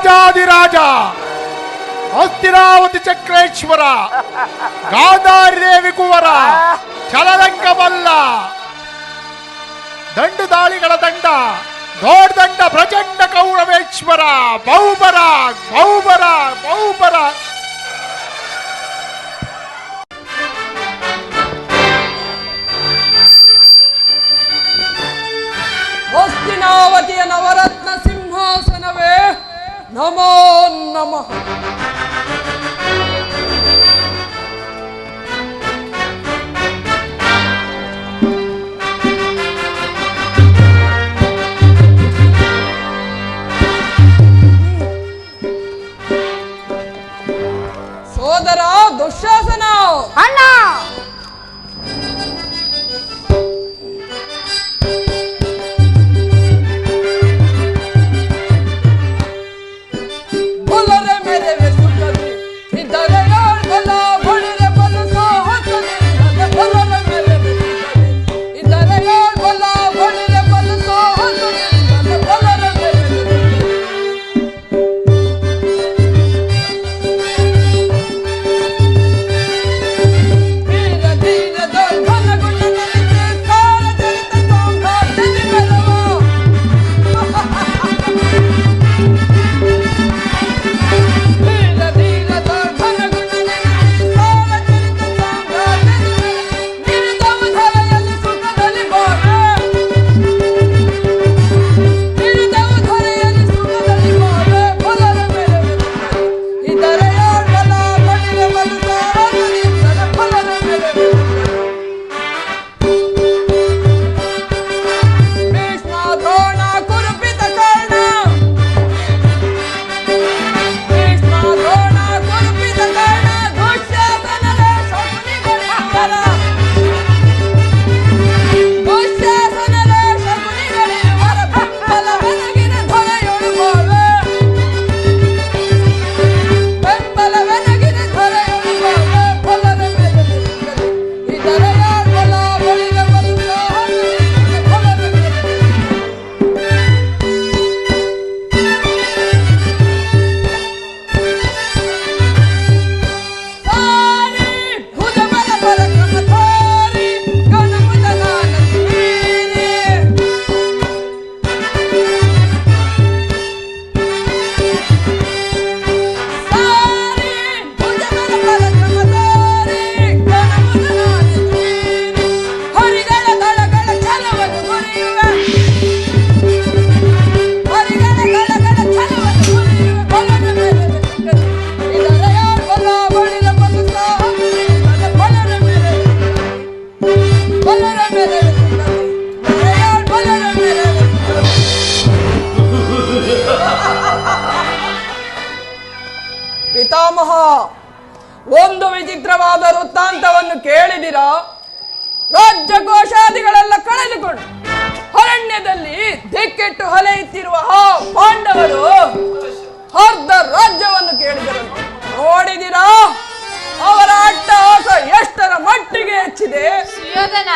ರಾಜಾದಿರಾಜ ಹಸ್ತಿನಾವತಿ ಚಕ್ರೇಶ್ವರ ಗಾಂಧಾರಿ ದೇವಿ ಕುವರ ಚಲರಂಗಮಲ್ಲ ದಂಡು ದಾಳಿಗಳ ದಂಡ ದೊಡ್ಡ ಪ್ರಚಂಡ ಕೌರವೇಶ್ವರ ಬಹುಬರ ಬಹುಬರ ಬಹುಬರ ಹಸ್ತಿನಾವತಿಯ ನವರತ್ನ ಸಿಂಹಾಸನವೇ ನಮೋ ನಮಃ. ಸೋದರ ದುಶ್ಯಾಸನ ಅಣ್ಣ, ಪಿತಾಮಹ, ಒಂದು ವಿಚಿತ್ರವಾದ ವೃತ್ತಾಂತವನ್ನು ಕೇಳಿದಿರಾ? ರಾಜ್ಯಕೋಶಾದಿಗಳೆಲ್ಲ ಕಳೆದುಕೊಂಡು ಅರಣ್ಯದಲ್ಲಿ ದಿಕ್ಕೆಟ್ಟು ಅಲೆಯುತ್ತಿರುವ ಆ ಪಾಂಡವರು ಅರ್ಧ ರಾಜ್ಯವನ್ನು ಕೇಳಿದರು. ನೋಡಿದಿರಾ ಅವರ ಅಟ್ಟಹಾಸ ಎಷ್ಟರ ಮಟ್ಟಿಗೆ ಹೆಚ್ಚಿದೆ? ಸುಯೋಧನ,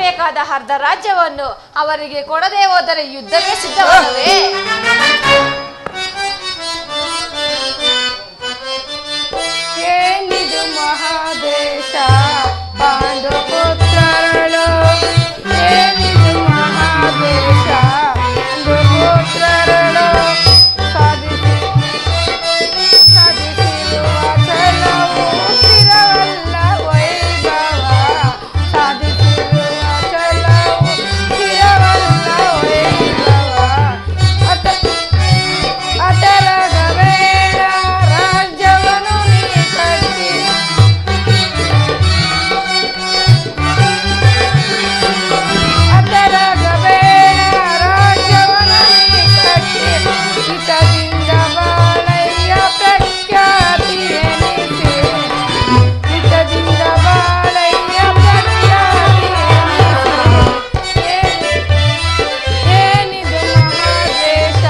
ಬೇಕಾದ ಅರ್ಧ ರಾಜ್ಯವನ್ನು ಅವರಿಗೆ ಕೊಡದೆ ಹೋದರೆ ಯುದ್ಧವೇ ಸಿದ್ಧವಲ್ಲವೇ? ಏನಿದು ಮಹಾದೇಶ ಪಾಂಡು ಪುತ್ರರಳು, ಏನಿದು ಮಹಾದೇಶ ಪಾಂಡು ಪುತ್ರರಳು, ಸಾಧಿಸಿರುವ ಛಲವು ಸ್ಥಿರವಲ್ಲ ವೈಭವ, ಸಾಧಿಸಿರುವ ಛಲವು ಸ್ಥಿರವಲ್ಲ ವೈಭವ, ಅಟರಗಬೇಡ ರಾಜ್ಯವನ್ನು ನೀ ಕಟ್ಟಿ, ಅಟರಗಬೇಡ ರಾಜ್ಯವನ್ನು ನೀ ಕಟ್ಟಿ, ಹಿತದಿಂದ ಬಾಳಯ್ಯ ಪ್ರಖ್ಯಾತಿ ಎನಿಸಿ, ಹಿತದಿಂದ ಬಾಳಯ್ಯ ಪ್ರಖ್ಯಾತಿ ಎನಿಸಿ. ಏನಿದು ಮಹಾದೇಶ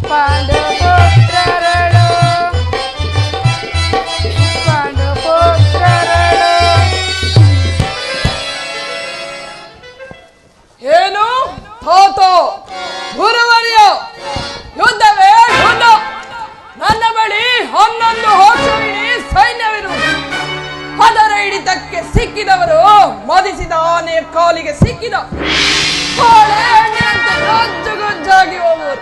ಪಾಂಡು ಪುತ್ರರಳು, ಪಾಂಡು ಪುತ್ರರಳು. ಏನು ಥೋತೋ ಗುರುವರ್ಯ, ಯುದ್ಧವೇ ಯುದ್ಧ. ನನ್ನ ಬಳಿ 11 ಹೋಸುವಿನಿ ಸೈನ್ಯವಿರುವುದು. ಅದರ ಹಿಡಿತಕ್ಕೆ ಸಿಕ್ಕಿದವರು ಮದಿಸಿದ ಆನೆಯ ಕಾಲಿಗೆ ಸಿಕ್ಕಿದ ಕೋಳೆ ಎಣ್ಣೆಯಂತೆ ಗಜ್ಜಾಗಿ ಹೋಗುವರು.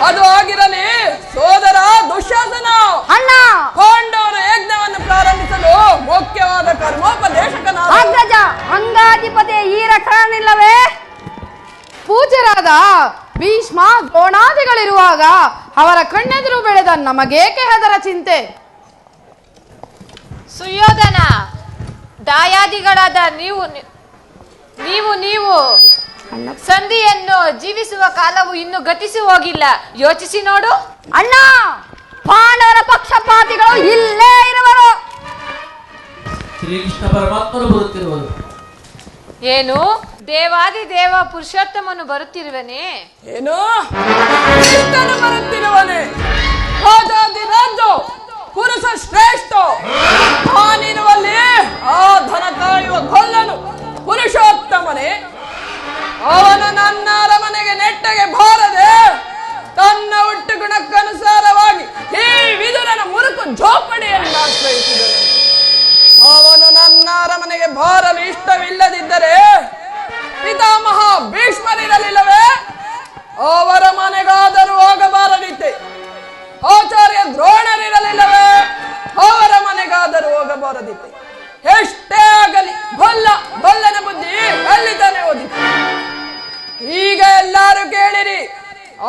ಅದು ಆಗಿರಲಿ ಸೋದರ ದುಶ್ಯಾಸನ, ಅಣ್ಣ ಪಾಂಡವರ ಯಜ್ಞವನ್ನು ಪ್ರಾರಂಭಿಸಲು ಮುಖ್ಯವಾದ ಕರ್ಮೋಪದೇಶಕನಾದ ಅಗ್ರಜ ಅಂಗಾಧಿಪತಿಯ ಈ ರಕ್ಷಣವಿಲ್ಲವೇ? ಪೂಜ್ಯರಾದ ಭೀಷ್ಮ ದ್ರೋಣಾದಿಗಳಿರುವಾಗ ಅವರ ಕಣ್ಣೆದುರು ಬೆಳೆದ ನಮಗೇಕೆ ಅದರ ಚಿಂತೆ? ಸುಯೋಧನ, ದಾಯಾದಿಗಳಾದ ನೀವು ಸಂಧಿಯನ್ನು ಜೀವಿಸುವ ಕಾಲವು ಇನ್ನು ಗತಿಸಿ ಹೋಗಿಲ್ಲ. ಯೋಚಿಸಿ ನೋಡು. ಅಣ್ಣ, ಪಾಂಡವರ ಪಕ್ಷಪಾತಿಗಳು ಇಲ್ಲೇ ಇರುವರು. ಶ್ರೀಕೃಷ್ಣ ಪರಮಾತ್ಮನು ಬರುತ್ತಿರುವುದು. ಏನು ದೇವಾದಿ ದೇವ ಪುರುಷೋತ್ತಮನು ಬರುತ್ತಿರುವನೇ? ಏನು ಕೃಷ್ಣನು ಬರುತ್ತಿರುವನೆ? ರಾಜಾದಿ ರಾಜ ಪುರುಷ ಶ್ರೇಷ್ಠ ನಾನಿರುವಲ್ಲಿ ಆ ಧನ ಕಾಯುವ ಕೊಲ್ಲನು ಪುರುಷೋತ್ತಮನೇ. ಅವನು ನನ್ನ ಅರಮನೆಗೆ ನೆಟ್ಟಗೆ ಬಾರದೆ ತನ್ನ ಹುಟ್ಟು ಗುಣಕ್ಕನುಸಾರವಾಗಿ ಈ ವಿದುರನ ಮುರುಕು ಜೋಪಡಿಯನ್ನು ಆಶ್ರಯಿಸಿದನು. ಅವನು ನನ್ನ ಅರಮನೆಗೆ ಬಾರಲು ಇಷ್ಟವಿಲ್ಲದಿದ್ದರೆ ಪಿತಾಮಹ ಭೀಷ್ಮರಿರಲಿಲ್ಲವೇ? ಅವರ ಮನೆಗಾದರೂ ಹೋಗಬಾರದಿತ್ತೆ. ಆಚಾರ್ಯ ದ್ರೋಣರಿರಲಿಲ್ಲವೇ? ಅವರ ಮನೆಗಾದರೂ ಹೋಗಬಾರದಿತ್ತೆ. ಎಷ್ಟೇ ಆಗಲಿ ಬಲ್ಲನ ಬುದ್ಧಿ ಅಲ್ಲಿ ತಾನೇ ಓದಿತು. ಈಗ ಎಲ್ಲರೂ ಕೇಳಿರಿ.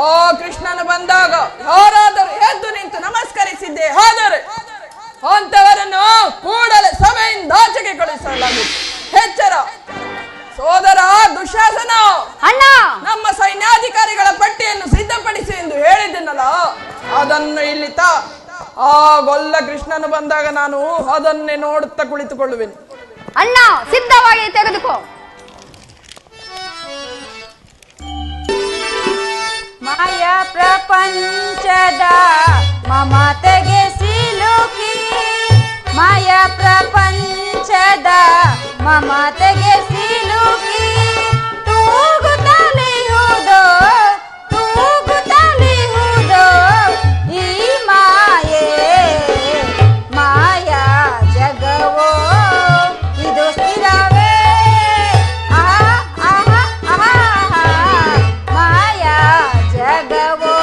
ಆ ಕೃಷ್ಣನು ಬಂದಾಗ ಯಾರಾದರೂ ಎದ್ದು ನಿಂತು ನಮಸ್ಕರಿಸಿದ್ದೆ ಆದರೆ ಅಂತವರನ್ನು ಕೂಡಲೇ ಸಭೆಯಿಂದ ಆಚೆಗೆ ಕಳುಹಿಸಲಾಗಿತ್ತು. ಎಚ್ಚರ ಸೋದರ ದುಶ್ಯಾಸನ, ಅಣ್ಣ, ನಮ್ಮ ಸೈನ್ಯಾಧಿಕಾರಿಗಳ ಪಟ್ಟಿಯನ್ನು ಸಿದ್ಧಪಡಿಸಿ ಎಂದು ಹೇಳಿದ್ದನಲ್ಲ, ಅದನ್ನು ಇಲ್ಲಿ ಆ ಗೊಲ್ಲ ಕೃಷ್ಣನು ಬಂದಾಗ ನಾನು ಅದನ್ನೇ ನೋಡುತ್ತಾ ಕುಳಿತುಕೊಳ್ಳುವೆನು. ಅಣ್ಣ, ಸಿದ್ಧವಾಗಿ ತೆಗೆದುಕೋ. ಮಾಯ ಪ್ರಪಂಚದ ಮಮತೆಗೆ ಸಿಲುಕಿ, ಮಾಯ ಪ್ರಪಂಚದ ಮಮತೆಗೆ ಸಿಲುಕಿ, ತೂಗುತ್ತಲಿಹುದೋ ಈ ಮಾಯೆ, ಮಾಯಾ ಜಗವೋ ಇದು ಸ್ಥಿರವೇ? ಮಾಯಾ ಜಗವೋ.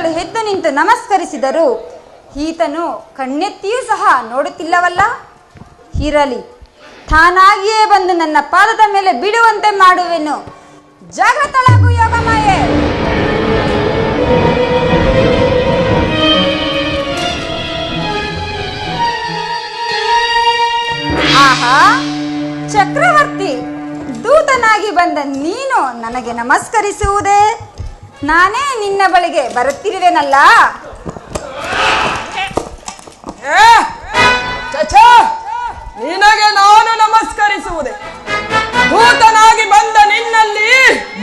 ಅಧಿಕಾರಿಗಳು ಎದ್ದು ನಿಂತು ನಮಸ್ಕರಿಸಿದರು. ಈತನು ಕಣ್ಣೆತ್ತಿಯೂ ಸಹ ನೋಡುತ್ತಿಲ್ಲವಲ್ಲ. ಇರಲಿ, ತಾನಾಗಿಯೇ ಬಂದು ನನ್ನ ಪಾದದ ಮೇಲೆ ಬಿಡುವಂತೆ ಮಾಡುವೆನು. ಜಗತ್ತೊಳಗು ಯೋಗಮಾಯೆ. ಆಹಾ, ಚಕ್ರವರ್ತಿ ದೂತನಾಗಿ ಬಂದ ನೀನು ನನಗೆ ನಮಸ್ಕರಿಸುವುದೇ? ನಾನೇ ನಿನ್ನ ಬಳಿಗೆ ಬರುತ್ತಿರುವೆನಲ್ಲ. ನಿನಗೆ ನಾನು ನಮಸ್ಕರಿಸುವುದೇ? ದೂತನಾಗಿ ಬಂದ ನಿನ್ನಲ್ಲಿ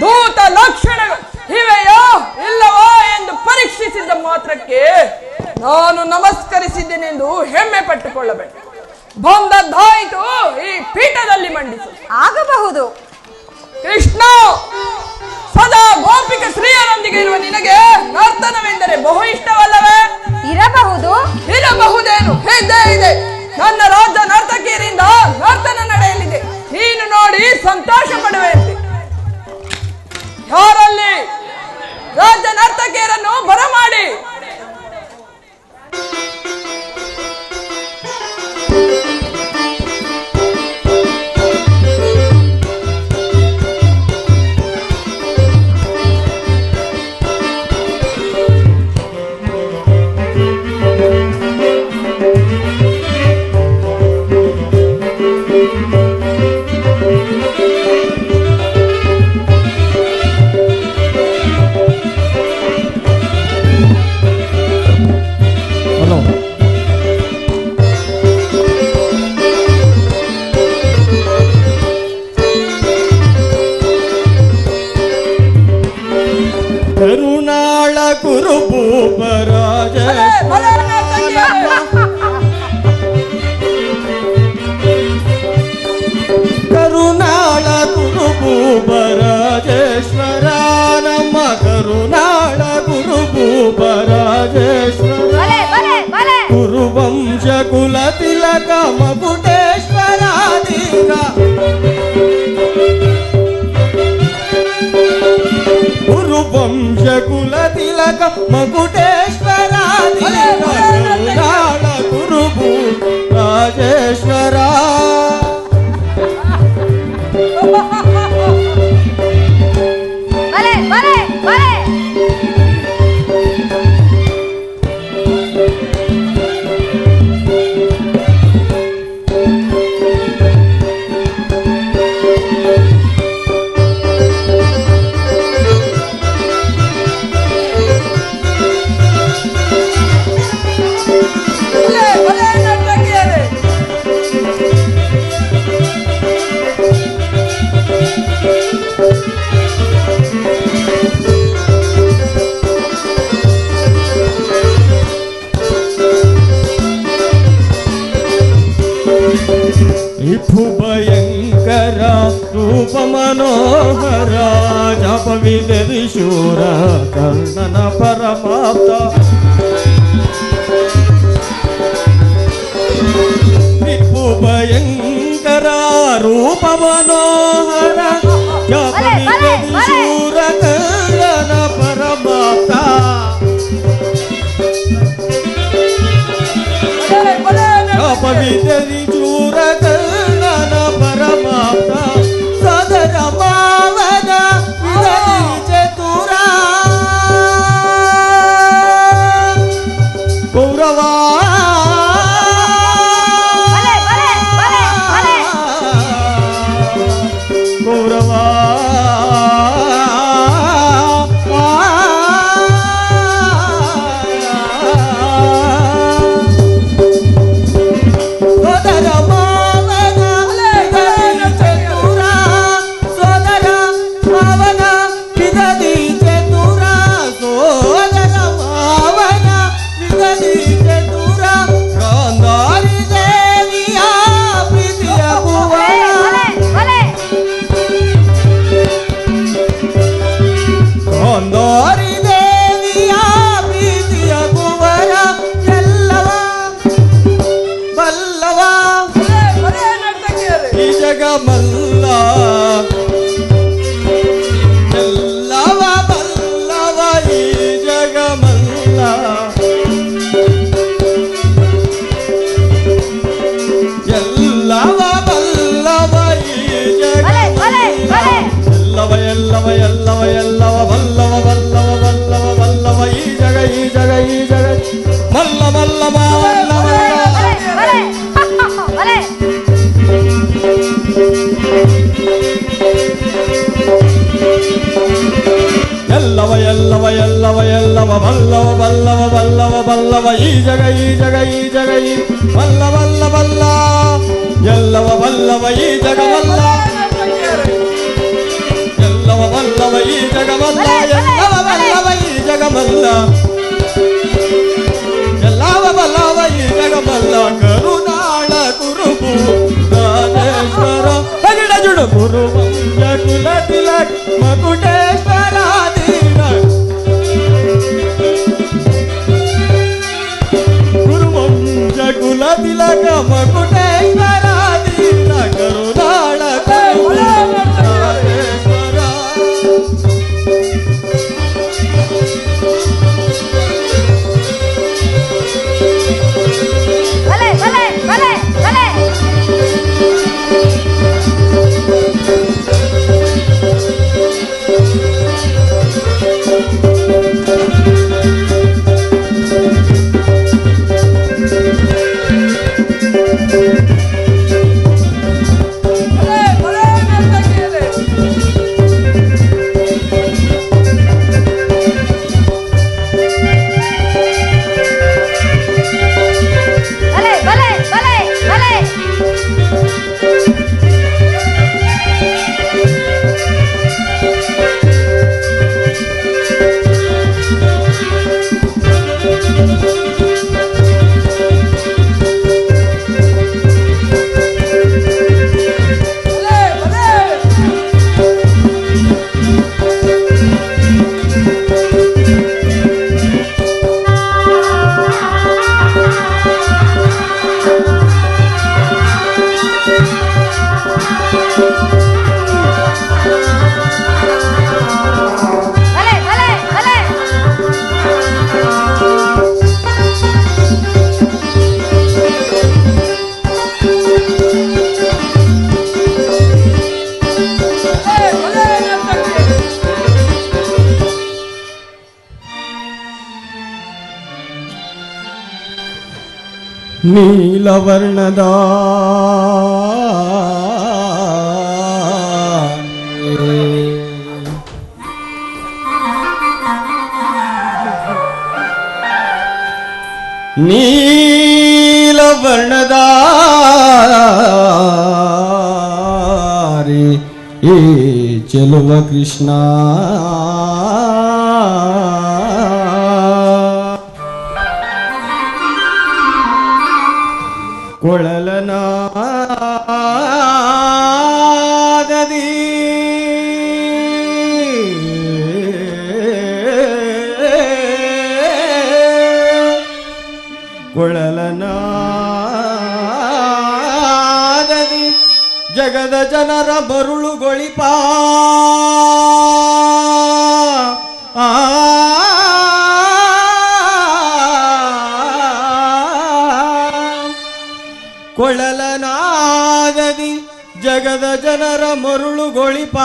ದೂತ ಲಕ್ಷಣಗಳು ಇವೆಯೋ ಇಲ್ಲವೋ ಎಂದು ಪರೀಕ್ಷಿಸಿದ ಮಾತ್ರಕ್ಕೆ ನಾನು ನಮಸ್ಕರಿಸಿದ್ದೇನೆಂದು ಹೆಮ್ಮೆ ಪಟ್ಟುಕೊಳ್ಳಬೇಕು. ಬಂದದ್ದಾಯಿತು, ಈ ಪೀಠದಲ್ಲಿ ಮಂಡಿಸು. ಆಗಬಹುದು. ಕೃಷ್ಣ, ಸದಾ ಗೋಪಿಕ ಸ್ತ್ರೀಯರೊಂದಿಗೆ ಇರುವ ನಿನಗೆ ನರ್ತನವೆಂದರೆ ಬಹು ಇಷ್ಟವಲ್ಲವೇ? ಇರಬಹುದು. ಇರಬಹುದೇನು, ಇದ್ದೇ ಇದೆ. ನನ್ನ ರಾಜ್ಯ ನರ್ತಕಿಯರಿಂದ ನರ್ತನ ನಡೆಯಲಿದೆ. ನೀನು ನೋಡಿ ಸಂತೋಷ ಪಡುವಂತೆ. ಯಾರಲ್ಲಿ ರಾಜ್ಯ ನರ್ತಕಿಯರನ್ನು ಬರಮಾಡಿ. ಕರುಣಾಳ ಕುರುಭೂಪರಾಜ ಕರುಣಾಳ ಕುರುಭೂಪರಾಜೇಶ್ವರ ನಮ್ಮ ಕರುಣಾಳ ಕುರುಭೂಪರಾಜೇಶ್ವರ ಕುರುವಂಶ ಕುಲ ತಿಲಕ ಮಗುಟೇಶ್ವರ ದೀನ ಕುರುವಂಶ ಕುಲ ತಿಲಕ ಮಗುಟೇಶ್ವರ ಕರುಣಾಳ ಕುರುಭೂ ರಾಜೇಶ್ವರ. ಭಯಂಕರ ರೂಪ ಮನೋಹರ ಜಪವಿದರಿ ಶೂರ ಕರ್ಣನ ಪರಮಾಪ್ತ ವಿಪು ಭಯಂಕರ ರೂಪ ಮನೋಹರ ಜಪವಿದರಿ ಶೂರ ಕರ್ಣನ ಪರಮಾಪ್ತ ಜಪವಿದರಿ ಶೂರ ಕರ್ಣನ ಪರಮಾಪ್ತ ಸದರ ಮಾವನ ವಿರಲಿ ಚತುರ ಕೌರವ ಕೌರವ ಚತುರ ಮಲ್ಲ ಮಾವಲ್ಲ ಬಲೆ, ಬಲೆ. ಎಲ್ಲವ ಎಲ್ಲವ ಎಲ್ಲವ ಎಲ್ಲವ ಬಲ್ಲವ ಬಲ್ಲವ ಬಲ್ಲವ ಬಲ್ಲವ ಈ ಜಗ ಈ ಜಗ ಈ ಜಗ ಈ ಬಲ್ಲ ಬಲ್ಲ ಬಲ್ಲ ಎಲ್ಲವ ಬಲ್ಲವ ಈ ಜಗ ಬಲ್ಲ ಎಲ್ಲವ ಬಲ್ಲವ ಈ ಜಗ ಬಲ್ಲ ಎಲ್ಲವ ಬಲ್ಲವ ಈ ಜಗ ಬಲ್ಲ ಎಲ್ಲವ ಬಲ್ಲವ ಈ ಜಗ ಬಲ್ಲ ಕರುನಾಳ ಕುರುಬು ರಾಜೇಶ್ವರ ಅಗಿಡ ಜುಡು ಗುರು ಕುಲ ತಿಲಕ್ ಮಕುಟೇಶ್ವರ ಗುರುವಂಶ ಕುಲ ತಿಲಕ ಮಕುಟೇಶ್ವರ ದೀನ ಕರುನಾಳ ರಾಜೇಶ್ವರ ಬಲೆ, ಬಲೆ, ಬಲೆ, ಬಲೆ. ಬಲೆ, ಬಲೆ, ಬಲೆ, ಬಲೆ. ಬಲೆ, ಬಲೆ, ಬಲೆ. ನೀಲವರ್ಣದ ನೀಲವರ್ಣದ ಈ ಚೆಲುವ ಕೃಷ್ಣ ಕೊಳಲನಾದದಿ ಕೊಳಲನಾದದಿ ಜಗದ ಜನರ ಮರುಳುಗೊಳಿಪ ಕೊಳಲನಾದದಿ ಜಗದ ಜನರ ಮರುಳುಗೊಳಿಪ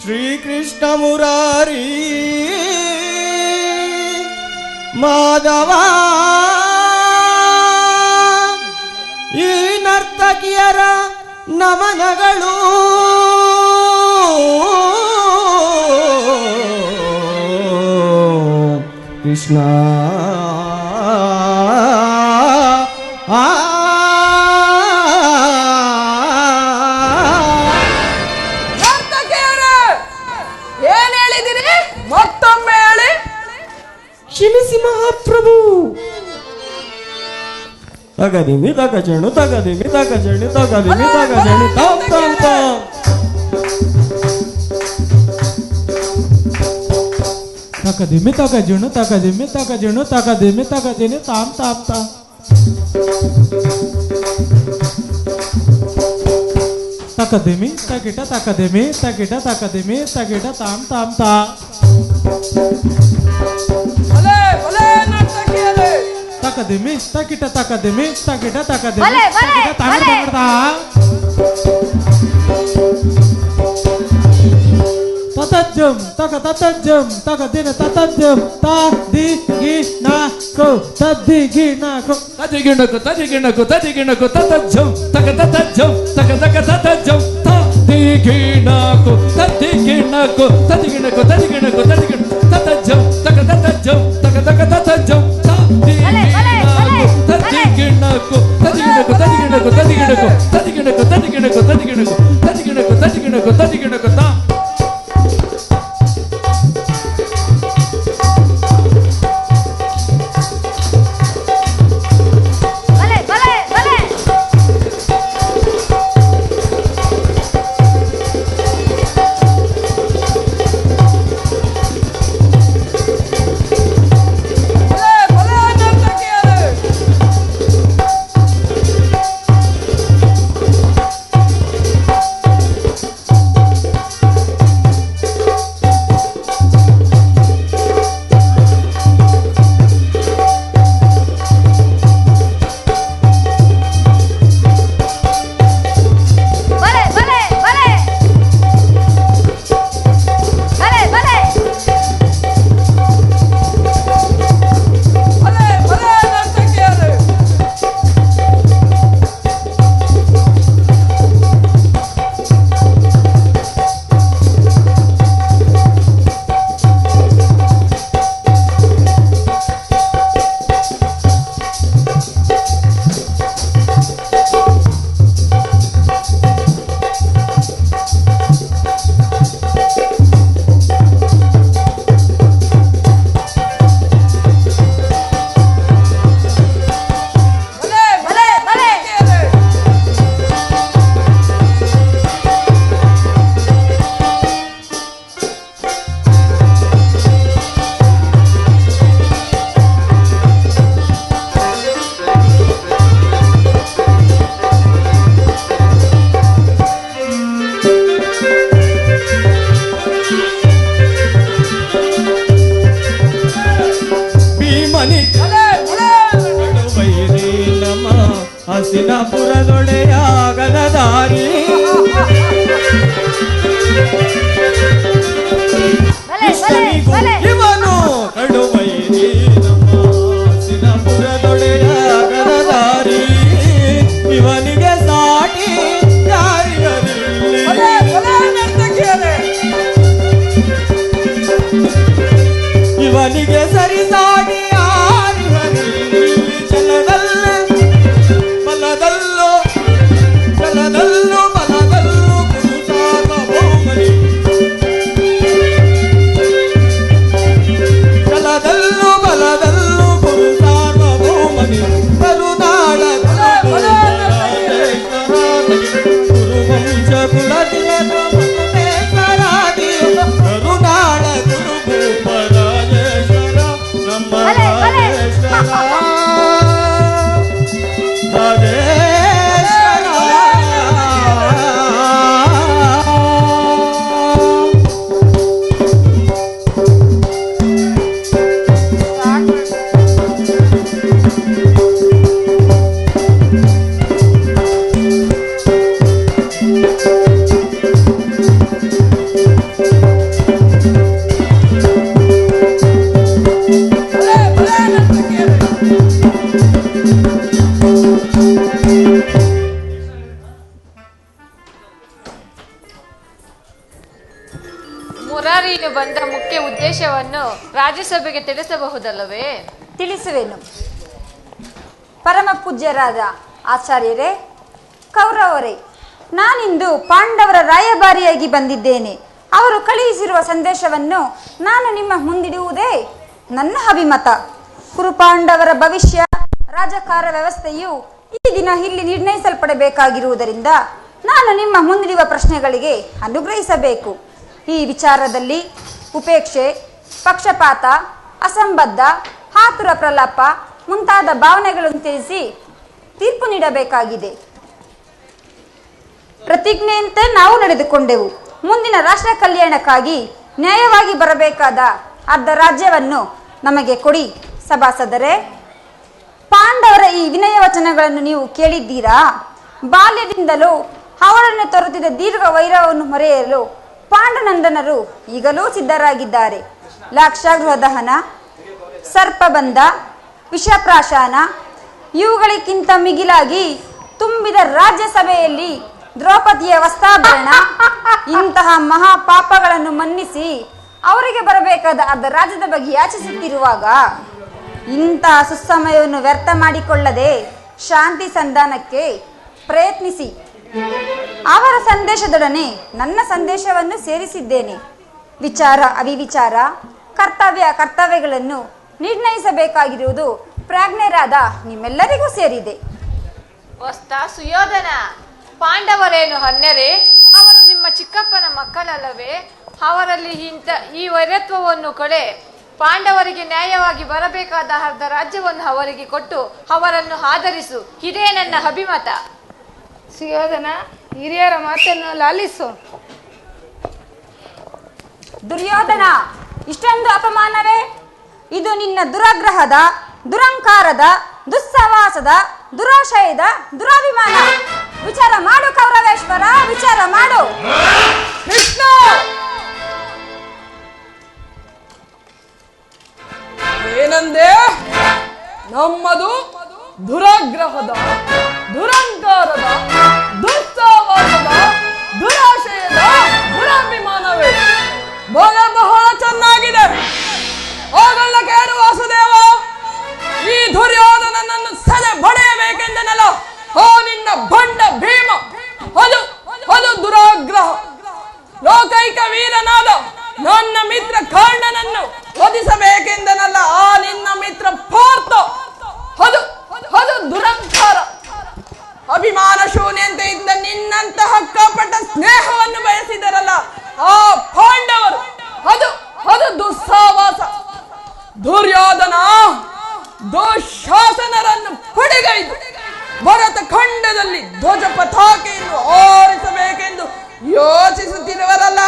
ಶ್ರೀಕೃಷ್ಣ ಮುರಾರಿ ಮಾಧವ ಈ ನರ್ತಕಿಯರ ನಮನಗಳು ಕೃಷ್ಣ ನರ್ತಕಿಯರೇ, ಏನ್ ಹೇಳಿದಿರಿ? ಮತ್ತೊಮ್ಮೆ ಹೇಳಿ. ಕ್ಷಮಿಸಿ ಮಹಾಪ್ರಭು. ತಗದಿಮಿ ತಗಜಣು ತಗದಿಮಿ ತಗಜಣಿ ತಗದಿಮಿ ತಗಜಣಿ ತಾಮ್ ತಾಮ್ ತಾಮ್ ತಕದಿಮಿ ತಗಜುಣು ತಕದಿಮಿ ತಗಜುಣು ತಕದಿಮಿ ತಗಜಿನಿ ತಾಮ್ ತಾಮ್ ತಾಮ್ ತಕದಿಮಿ ತಗಿಟ ತಕದಿಮಿ ತಗಿಟ ತಕದಿಮಿ ತಗಿಟ ತಾಮ್ ತಾಮ್ ತಾ ಭಲೆ, ಭಲೆ ನರ್ತಕಿಯರೇ. ತಕದಿಮಿ ತಗಿಟ ತಕದಿಮಿ ತಗಿಟ ತಕದಿಮಿ ಭಲೆ, ಭಲೆ, ತಗಿಟ ತಾಮ್ ಭಲೆ. ತಾಮ್ ತಾ ತತಜ್ಜಂ ತಕ ತತಜ್ಜಂ ತಕ ದಿನ ತತಜ್ಜಂ ತಾ ದಿ ಗಿ ನಾ ಕೋ ತದ್ದಿಗಿಣಕು ತದಿಗಿಣಕು ತದಿಗಿಣಕು ತದಿಗಿಣಕು ತತಜ್ಜಂ ತಕ ತತಜ್ಜಂ ತಕ ತಕ ತತಜ್ಜಂ ತದಿಗಿಣಕು ತದಿಗಿಣಕು ತದಿಗಿಣಕು ತದಿಗಿಣಕು ತದಿಗಿಣ ತತಜ್ಜಂ ತಕ ತತಜ್ಜಂ ತಕ ತಕ ತತಜ್ಜಂ ತದಿಗಿಣಕು ತದಿಗಿಣಕು ತದಿಗಿಣಕು ತದಿಗಿಣಕು ತದಿಗಿಣಕು ತದಿಗಿಣಕು ತದಿಗಿಣಕು ತದಿಗಿಣಕು ತದಿಗಿಣಕು ತದಿಗಿಣಕು ತಾ ಬಲೆ ಬಲೆ ಬಲೆ ಬಲೆ ನರ್ತಕಿಯರೇ. ಬಲೆ ಬಲೆ ಬಲೆ ಬಲೆ ಬಲೆ ಬಲೆ ಬಲೆ ನರ್ತಕಿಯರೇ. ಬಲೆ ಬಲೆ ನರ್ತಕಿಯರೇ. ಭೀಮನಿ ಬಲೆ ಬಲೆ ವೈರಿ ನಮ್ಮ ಹಸಿನಪುರದೊಡೆಯಾಗದ ದಾರಿ ಬಲೆ ಬಲೆ ಬಲೆ ಇವನು ಕಡುವೈರಿ ನಮ್ಮ ಹಸಿನಪುರದೊಡೆಯಾಗದ ದಾರಿ ಇವನಿಗೆ ಸಾಟಿ ಯಾರಿಗರಿಲ್ಲಿ ಬಲೆ ಬಲೆ ನರ್ತಕಿಯರೇ. ಇವನಿಗೆ ಸರಿಸಾಟಿ ಯಾರಿಗರಿಲ್ಲಿ ಬಲದಲ್ಲೋ ಬಲದಲ್ಲೋ ಬಲದಲ್ಲೋ ಗುರುತಾತ ಬಹುಮನಿ ಬಲದಲ್ಲೋ ಗುರುತಾತ ಬಹುಮನಿ ಕರುನಾಡ ಗುರುವಂಶ ಕುಲತಿಲಕ ಕರುನಾಡ ಗುರು ಭೂಪರಾಜೇಶ್ವರ ನಮ್ಮ ಬಲೆ, ಬಲೆ. ಮುರಾರಿಯು ಬಂದ ಮುಖ್ಯ ಉದ್ದೇಶವನ್ನು ರಾಜ್ಯಸಭೆಗೆ ತಿಳಿಸಬಹುದಲ್ಲವೇ? ತಿಳಿಸುವೆನು. ಪರಮ ಪೂಜ್ಯರಾದ ಆಚಾರ್ಯರೇ, ಕೌರವರೇ, ನಾನಿಂದು ಪಾಂಡವರ ರಾಯಭಾರಿಯಾಗಿ ಬಂದಿದ್ದೇನೆ. ಅವರು ಕಳುಹಿಸಿರುವ ಸಂದೇಶವನ್ನು ನಾನು ನಿಮ್ಮ ಮುಂದಿಡುವುದೇ ನನ್ನ ಅಭಿಮತ. ಕುರುಪಾಂಡವರ ಭವಿಷ್ಯ ರಾಜಕಾರ ವ್ಯವಸ್ಥೆಯು ಈ ದಿನ ಇಲ್ಲಿ ನಿರ್ಣಯಿಸಲ್ಪಡಬೇಕಾಗಿರುವುದರಿಂದ ನಾನು ನಿಮ್ಮ ಮುಂದಿಡುವ ಪ್ರಶ್ನೆಗಳಿಗೆ ಅನುಗ್ರಹಿಸಬೇಕು. ಈ ವಿಚಾರದಲ್ಲಿ ಉಪೇಕ್ಷೆ, ಪಕ್ಷಪಾತ, ಅಸಂಬದ್ಧ, ಆತುರ ಪ್ರಲಾಪ ಮುಂತಾದ ಭಾವನೆಗಳನ್ನು ತಿಳಿಸಿ ತೀರ್ಪು ನೀಡಬೇಕಾಗಿದೆ. ಪ್ರತಿಜ್ಞೆಯಂತೆ ನಾವು ನಡೆದುಕೊಂಡೆವು. ಮುಂದಿನ ರಾಷ್ಟ್ರ ಕಲ್ಯಾಣಕ್ಕಾಗಿ ನ್ಯಾಯವಾಗಿ ಬರಬೇಕಾದ ಅರ್ಧ ರಾಜ್ಯವನ್ನು ನಮಗೆ ಕೊಡಿ. ಸಭಾಸದರೇ, ಪಾಂಡವರ ಈ ವಿನಯ ವಚನಗಳನ್ನು ನೀವು ಕೇಳಿದ್ದೀರಾ? ಬಾಲ್ಯದಿಂದಲೂ ಅವರನ್ನು ತೊರೆದಿದ್ದ ದೀರ್ಘ ವೈರವನ್ನು ಮರೆಯಲು ಪಾಂಡುನಂದನರು ಈಗಲೂ ಸಿದ್ಧರಾಗಿದ್ದಾರೆ. ಲಾಕ್ಷಾಗೃಹ ದಹನ, ಸರ್ಪಬಂಧ, ವಿಷಪ್ರಾಶನ ಇವುಗಳಿಗಿಂತ ಮಿಗಿಲಾಗಿ ತುಂಬಿದ ರಾಜ್ಯಸಭೆಯಲ್ಲಿ ದ್ರೌಪದಿಯ ವಸ್ತ್ರಾಭರಣ ಇಂತಹ ಮಹಾಪಾಪಗಳನ್ನು ಮನ್ನಿಸಿ ಅವರಿಗೆ ಬರಬೇಕಾದ ಅರ್ಧ ರಾಜ್ಯದ ಬಗ್ಗೆ ಯಾಚಿಸುತ್ತಿರುವಾಗ ಇಂತಹ ಸುಸಮಯವನ್ನು ವ್ಯರ್ಥ ಮಾಡಿಕೊಳ್ಳದೆ ಶಾಂತಿ ಸಂಧಾನಕ್ಕೆ ಪ್ರಯತ್ನಿಸಿ. ಅವರ ಸಂದೇಶದೊಡನೆ ನನ್ನ ಸಂದೇಶವನ್ನು ಸೇರಿಸಿದ್ದೇನೆ. ವಿಚಾರ ಅವಿವಿಚಾರ, ಕರ್ತವ್ಯಗಳನ್ನು ನಿರ್ಣಯಿಸಬೇಕಾಗಿರುವುದು ಪ್ರಾಜ್ಞರಾದ ನಿಮ್ಮೆಲ್ಲರಿಗೂ ಸೇರಿದೆ. ವಸ್ತ ಸುಯೋಧನ, ಪಾಂಡವರೇನು ಹನ್ನೆರೆ? ಅವರು ನಿಮ್ಮ ಚಿಕ್ಕಪ್ಪನ ಮಕ್ಕಳಲ್ಲವೇ? ಅವರಲ್ಲಿ ಈ ವೈರತ್ವವನ್ನು ಕಡೆ ಪಾಂಡವರಿಗೆ ನ್ಯಾಯವಾಗಿ ಬರಬೇಕಾದ ಅರ್ಧ ರಾಜ್ಯವನ್ನು ಅವರಿಗೆ ಕೊಟ್ಟು ಅವರನ್ನು ಆಧರಿಸು. ಇದೇ ನನ್ನ ಅಭಿಮತ. ಸುಯೋಧನ, ಹಿರಿಯರ ಮಾತನ್ನು ಲಾಲಿಸು. ದುರ್ಯೋಧನ, ಇಷ್ಟೊಂದು ಅಪಮಾನವೇ? ಇದು ನಿನ್ನ ದುರಾಗ್ರಹದ, ದುರಂಕಾರದ, ದುಸ್ಸವಾಸದ, ದುರಾಶಯದ, ದುರಾಭಿಮಾನ. ವಿಚಾರ ಮಾಡು ಕೌರವೇಶ್ವರ, ವಿಚಾರ ಮಾಡು. ಕೃಷ್ಣ, ಏನಂದೆ? ನಮ್ಮದು ದುರಾಗ್ರಹದ, ದುರಂಕಾರದ, ದುಸ್ಸಾವಾಸದ, ದುರಾಶಯದ, ದುರಾಭಿಮಾನವೇ? ಬಹಳ ಚೆನ್ನಾಗಿದೆ. ಹೋಗಲ್ಲ ಕೇಳು ವಾಸುದೇವ, ಈ ದುರ್ಯೋಧನನನ್ನು ಸದೆ ಬಡೆಯಬೇಕೆಂದನಲ್ಲ. ನಿನ್ನ ಬಂಡ ಭೀಮ, ಅದು ದುರಾಗ್ರಹ. ಲೋಕೈಕ ವೀರನಾದ ನನ್ನ ಮಿತ್ರ ಕರ್ಣನನ್ನು ವಧಿಸಬೇಕೆಂದನಲ್ಲ. ನಿನ್ನ ಮಿತ್ರ ಪಾರ್ಥ, ಅದು ದುರಂಕಾರ. ಅಭಿಮಾನ ಶೂನ್ಯಂತೆ ಇದ್ದ ನಿನ್ನಂತಹ ಕಪಟ ಸ್ನೇಹವನ್ನು ಬಯಸಿದರಲ್ಲ ಆ ಪಾಂಡವರು, ಅದು ದುಸ್ಸಾವಾಸ. ದುರ್ಯೋಧನ ದುಶಾಸನರನ್ನು ಪಡೆಗೈದು ಭರತ ಖಂಡದಲ್ಲಿ ಧ್ವಜ ಪತಾಕೆಯನ್ನು ಆರಿಸಬೇಕೆಂದು ಯೋಚಿಸುತ್ತಿರುವರಲ್ಲ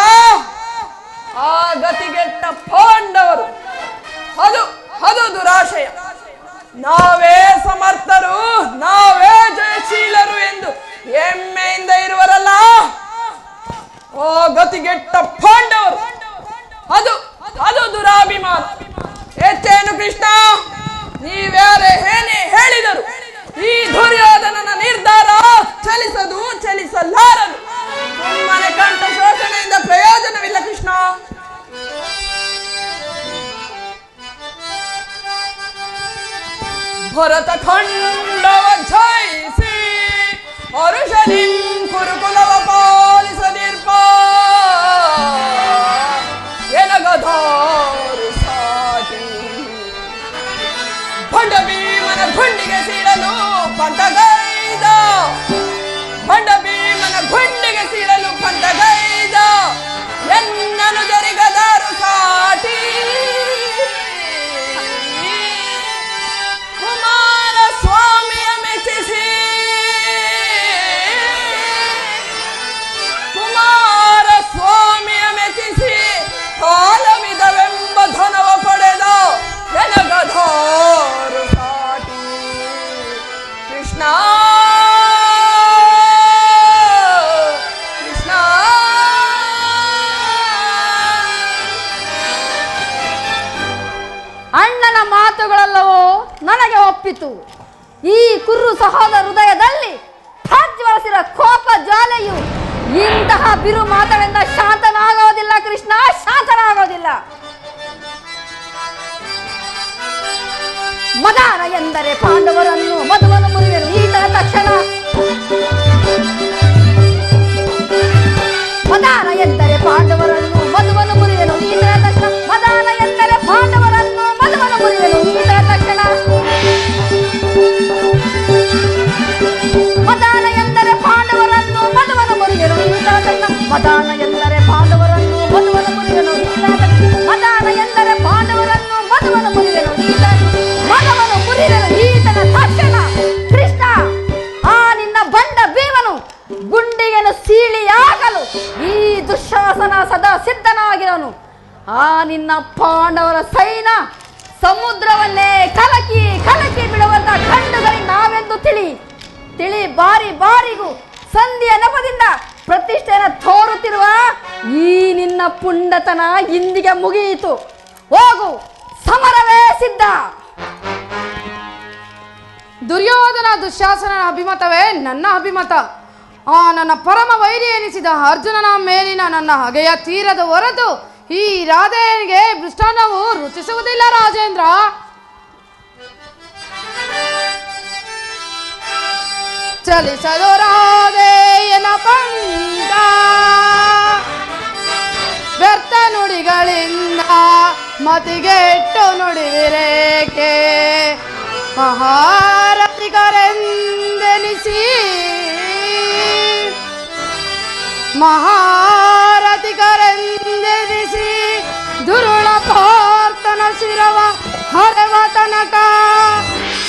ಆ ಗತಿಗೆಟ್ಟ ಪಾಂಡವರು, ಅದು ದುರಾಶಯ. ನಾವೇ ಸಮರ್ಥರು, ನಾವೇ ಜಯಶೀಲರು ಎಂದು ಹೆಮ್ಮೆಯಿಂದ ಇರುವರಲ್ಲ ಆ ಗತಿಗೆಟ್ಟ ಪಾಂಡವರು, ಅದು ದುರಾಭಿಮಾನ. ಹೆಚ್ಚೇನು ಕೃಷ್ಣ, ನೀವ್ಯಾರೇ ಏನೇ ಹೇಳಿದರು ಈ ದುರ್ಯೋಧನನ ನಿರ್ಧಾರ ಚಲಿಸಲಾರದು. ಸುಮ್ಮನೆ ಕಂಠ ಶೋಷಣೆಯಿಂದ ಪ್ರಯೋಜನವಿಲ್ಲ ಕೃಷ್ಣ. ಭರತ ಖಂಡವ ಜಯಿಸಿ ಅರುಷನಿಂ ಕುರುಕುಲವ ಪಾಲಿಸದಿರ್ಪ ಎನಗದಾರು ಸಾಟಿ ಭಂಡ ಭೀಮನ ಗುಂಡಿಗೆ ಸೀಳಲು ಪಂಥಗೈದ, ಭಂಡ ಭೀಮನ ಗುಂಡಿಗೆ ಸೀಳಲು ಪಂಥಗೈದ ಎನ್ನನು ಜರಿಗದಾರು ಸಾಟಿ. ಕುಮಾರ ಸ್ವಾಮಿಯ ಮೆಚ್ಚಿಸಿ, ಕುಮಾರ ಸ್ವಾಮಿಯ ಮೆಚ್ಚಿಸಿ ಕಾಲವಿದವೆಂಬ ಧನವ ಪಡೆದ ಎನಗದಾರು ಸಾಟಿ. ಕೃಷ್ಣ ಕೃಷ್ಣ, ಅಣ್ಣನ ಮಾತುಗಳೆಲ್ಲವೂ ನನಗೆ ಒಪ್ಪಿತು. ಈ ಕುರು ಸಹೋದರ ಹೃದಯದಲ್ಲಿ ಪ್ರಜ್ವಲಿಸಿದ ಕೋಪ ಜ್ವಾಲೆಯು ಇಂತಹ ಬಿರು ಮಾತುಗಳಿಂದ ಶಾಂತನಾಗೋದಿಲ್ಲ ಕೃಷ್ಣ, ಶಾಂತನಾಗೋದಿಲ್ಲ. ಮದಾನ ಎಂದರೆ ಪಾಂಡವರನ್ನು ಮಧುವನ್ನು ಮುರಿವೆನು ಈತನ ತಕ್ಷಣ. ಮದಾನ ಎಂದರೆ ಪಾಂಡವರನ್ನು ಮಧುವನ್ನು ಮುರಿವೆನು ಈತನ ತಕ್ಷಣ. ಮದಾನ ಎಂದರೆ ಪಾಂಡವರನ್ನು ಮಧುವನ್ನು ಮುರಿವೆನು ಈತನ ತಕ್ಷಣ. ಮದಾನ ಎಂದರೆ ಪಾಂಡವರನ್ನು ಮಧುವನ್ನು ಮುರಿವೆನು ಈತನ ತಕ್ಷಣ. ಮದಾನ ಎಂದರೆ ಪಾಂಡವರನ್ನು ಮಧುವನ್ನು ಮುರಿವೆನು ಈತನ ತಕ್ಷಣ. ಮದಾನ ಎಂದರೆ ಪಾಂಡವರನ್ನು ಮಧುವನ್ನು ಮುರಿವೆನು ಈತನ ಮಧುವನ್ನು ಮುರಿವೆನು ಈತನ ತಕ್ಷಣ. ಕೃಷ್ಣ, ಆ ನಿನ್ನ ಬಂಡ ಭೀಮನು ಗುಂಡಿಗೆನು ಸೀಳಿಯಾಗಲು ಈ ದುಶ್ಯಾಸನ ಸದಾ ಸಿದ್ಧನಾಗಿರೋನು. ಆ ನಿನ್ನ ಪಾಂಡವರ ಸೈನ್ಯ ಸಮುದ್ರವನ್ನೇ ಕಲಕಿ ಕಲಕಿ ಬಿಡುವಂತ ಖಂಡದಲ್ಲಿ ನಾವೆಂದು ತಿಳಿ ಬಾರಿ ಬಾರಿಗೂ ಸಂಧಿಯ ನೆಪದಿಂದ ಪ್ರತಿಷ್ಠೆಯನ್ನು ತೋರುತ್ತಿರುವ ಈ ನಿನ್ನ ಪುಂಡತನ ಇಂದಿಗೆ ಮುಗಿಯಿತು. ಹೋಗು, ಸಮರವೇ ಸಿದ್ಧ. ದುರ್ಯೋಧನ ದುಶ್ಯಾಸನ ಅಭಿಮತವೇ ನನ್ನ ಅಭಿಮತ. ಆ ನನ್ನ ಪರಮ ವೈರಿ ಎನಿಸಿದ ಅರ್ಜುನನ ಮೇಲಿನ ನನ್ನ ಹಗೆಯ ತೀರದ ಹೊರತು ಈ ರಾಧೆಯನಿಗೆ ಮೃಷ್ಟಾನ್ನವು ರುಚಿಸುವುದಿಲ್ಲ ರಾಜೇಂದ್ರ. ಚಲಿಸಲು ರಾಧೆಯನ ಪಂಡ ವ್ಯರ್ಥ ನುಡಿಗಳಿಂದ ಮತಿಗೆಟ್ಟು ನುಡಿವಿರೇಕೆ ಮಹಾರಥಿಗರೆಂದೆನಿಸಿ ದುರುಳ ಪಾರ್ಥನ ಶಿರವ ಹರವ ತನಕ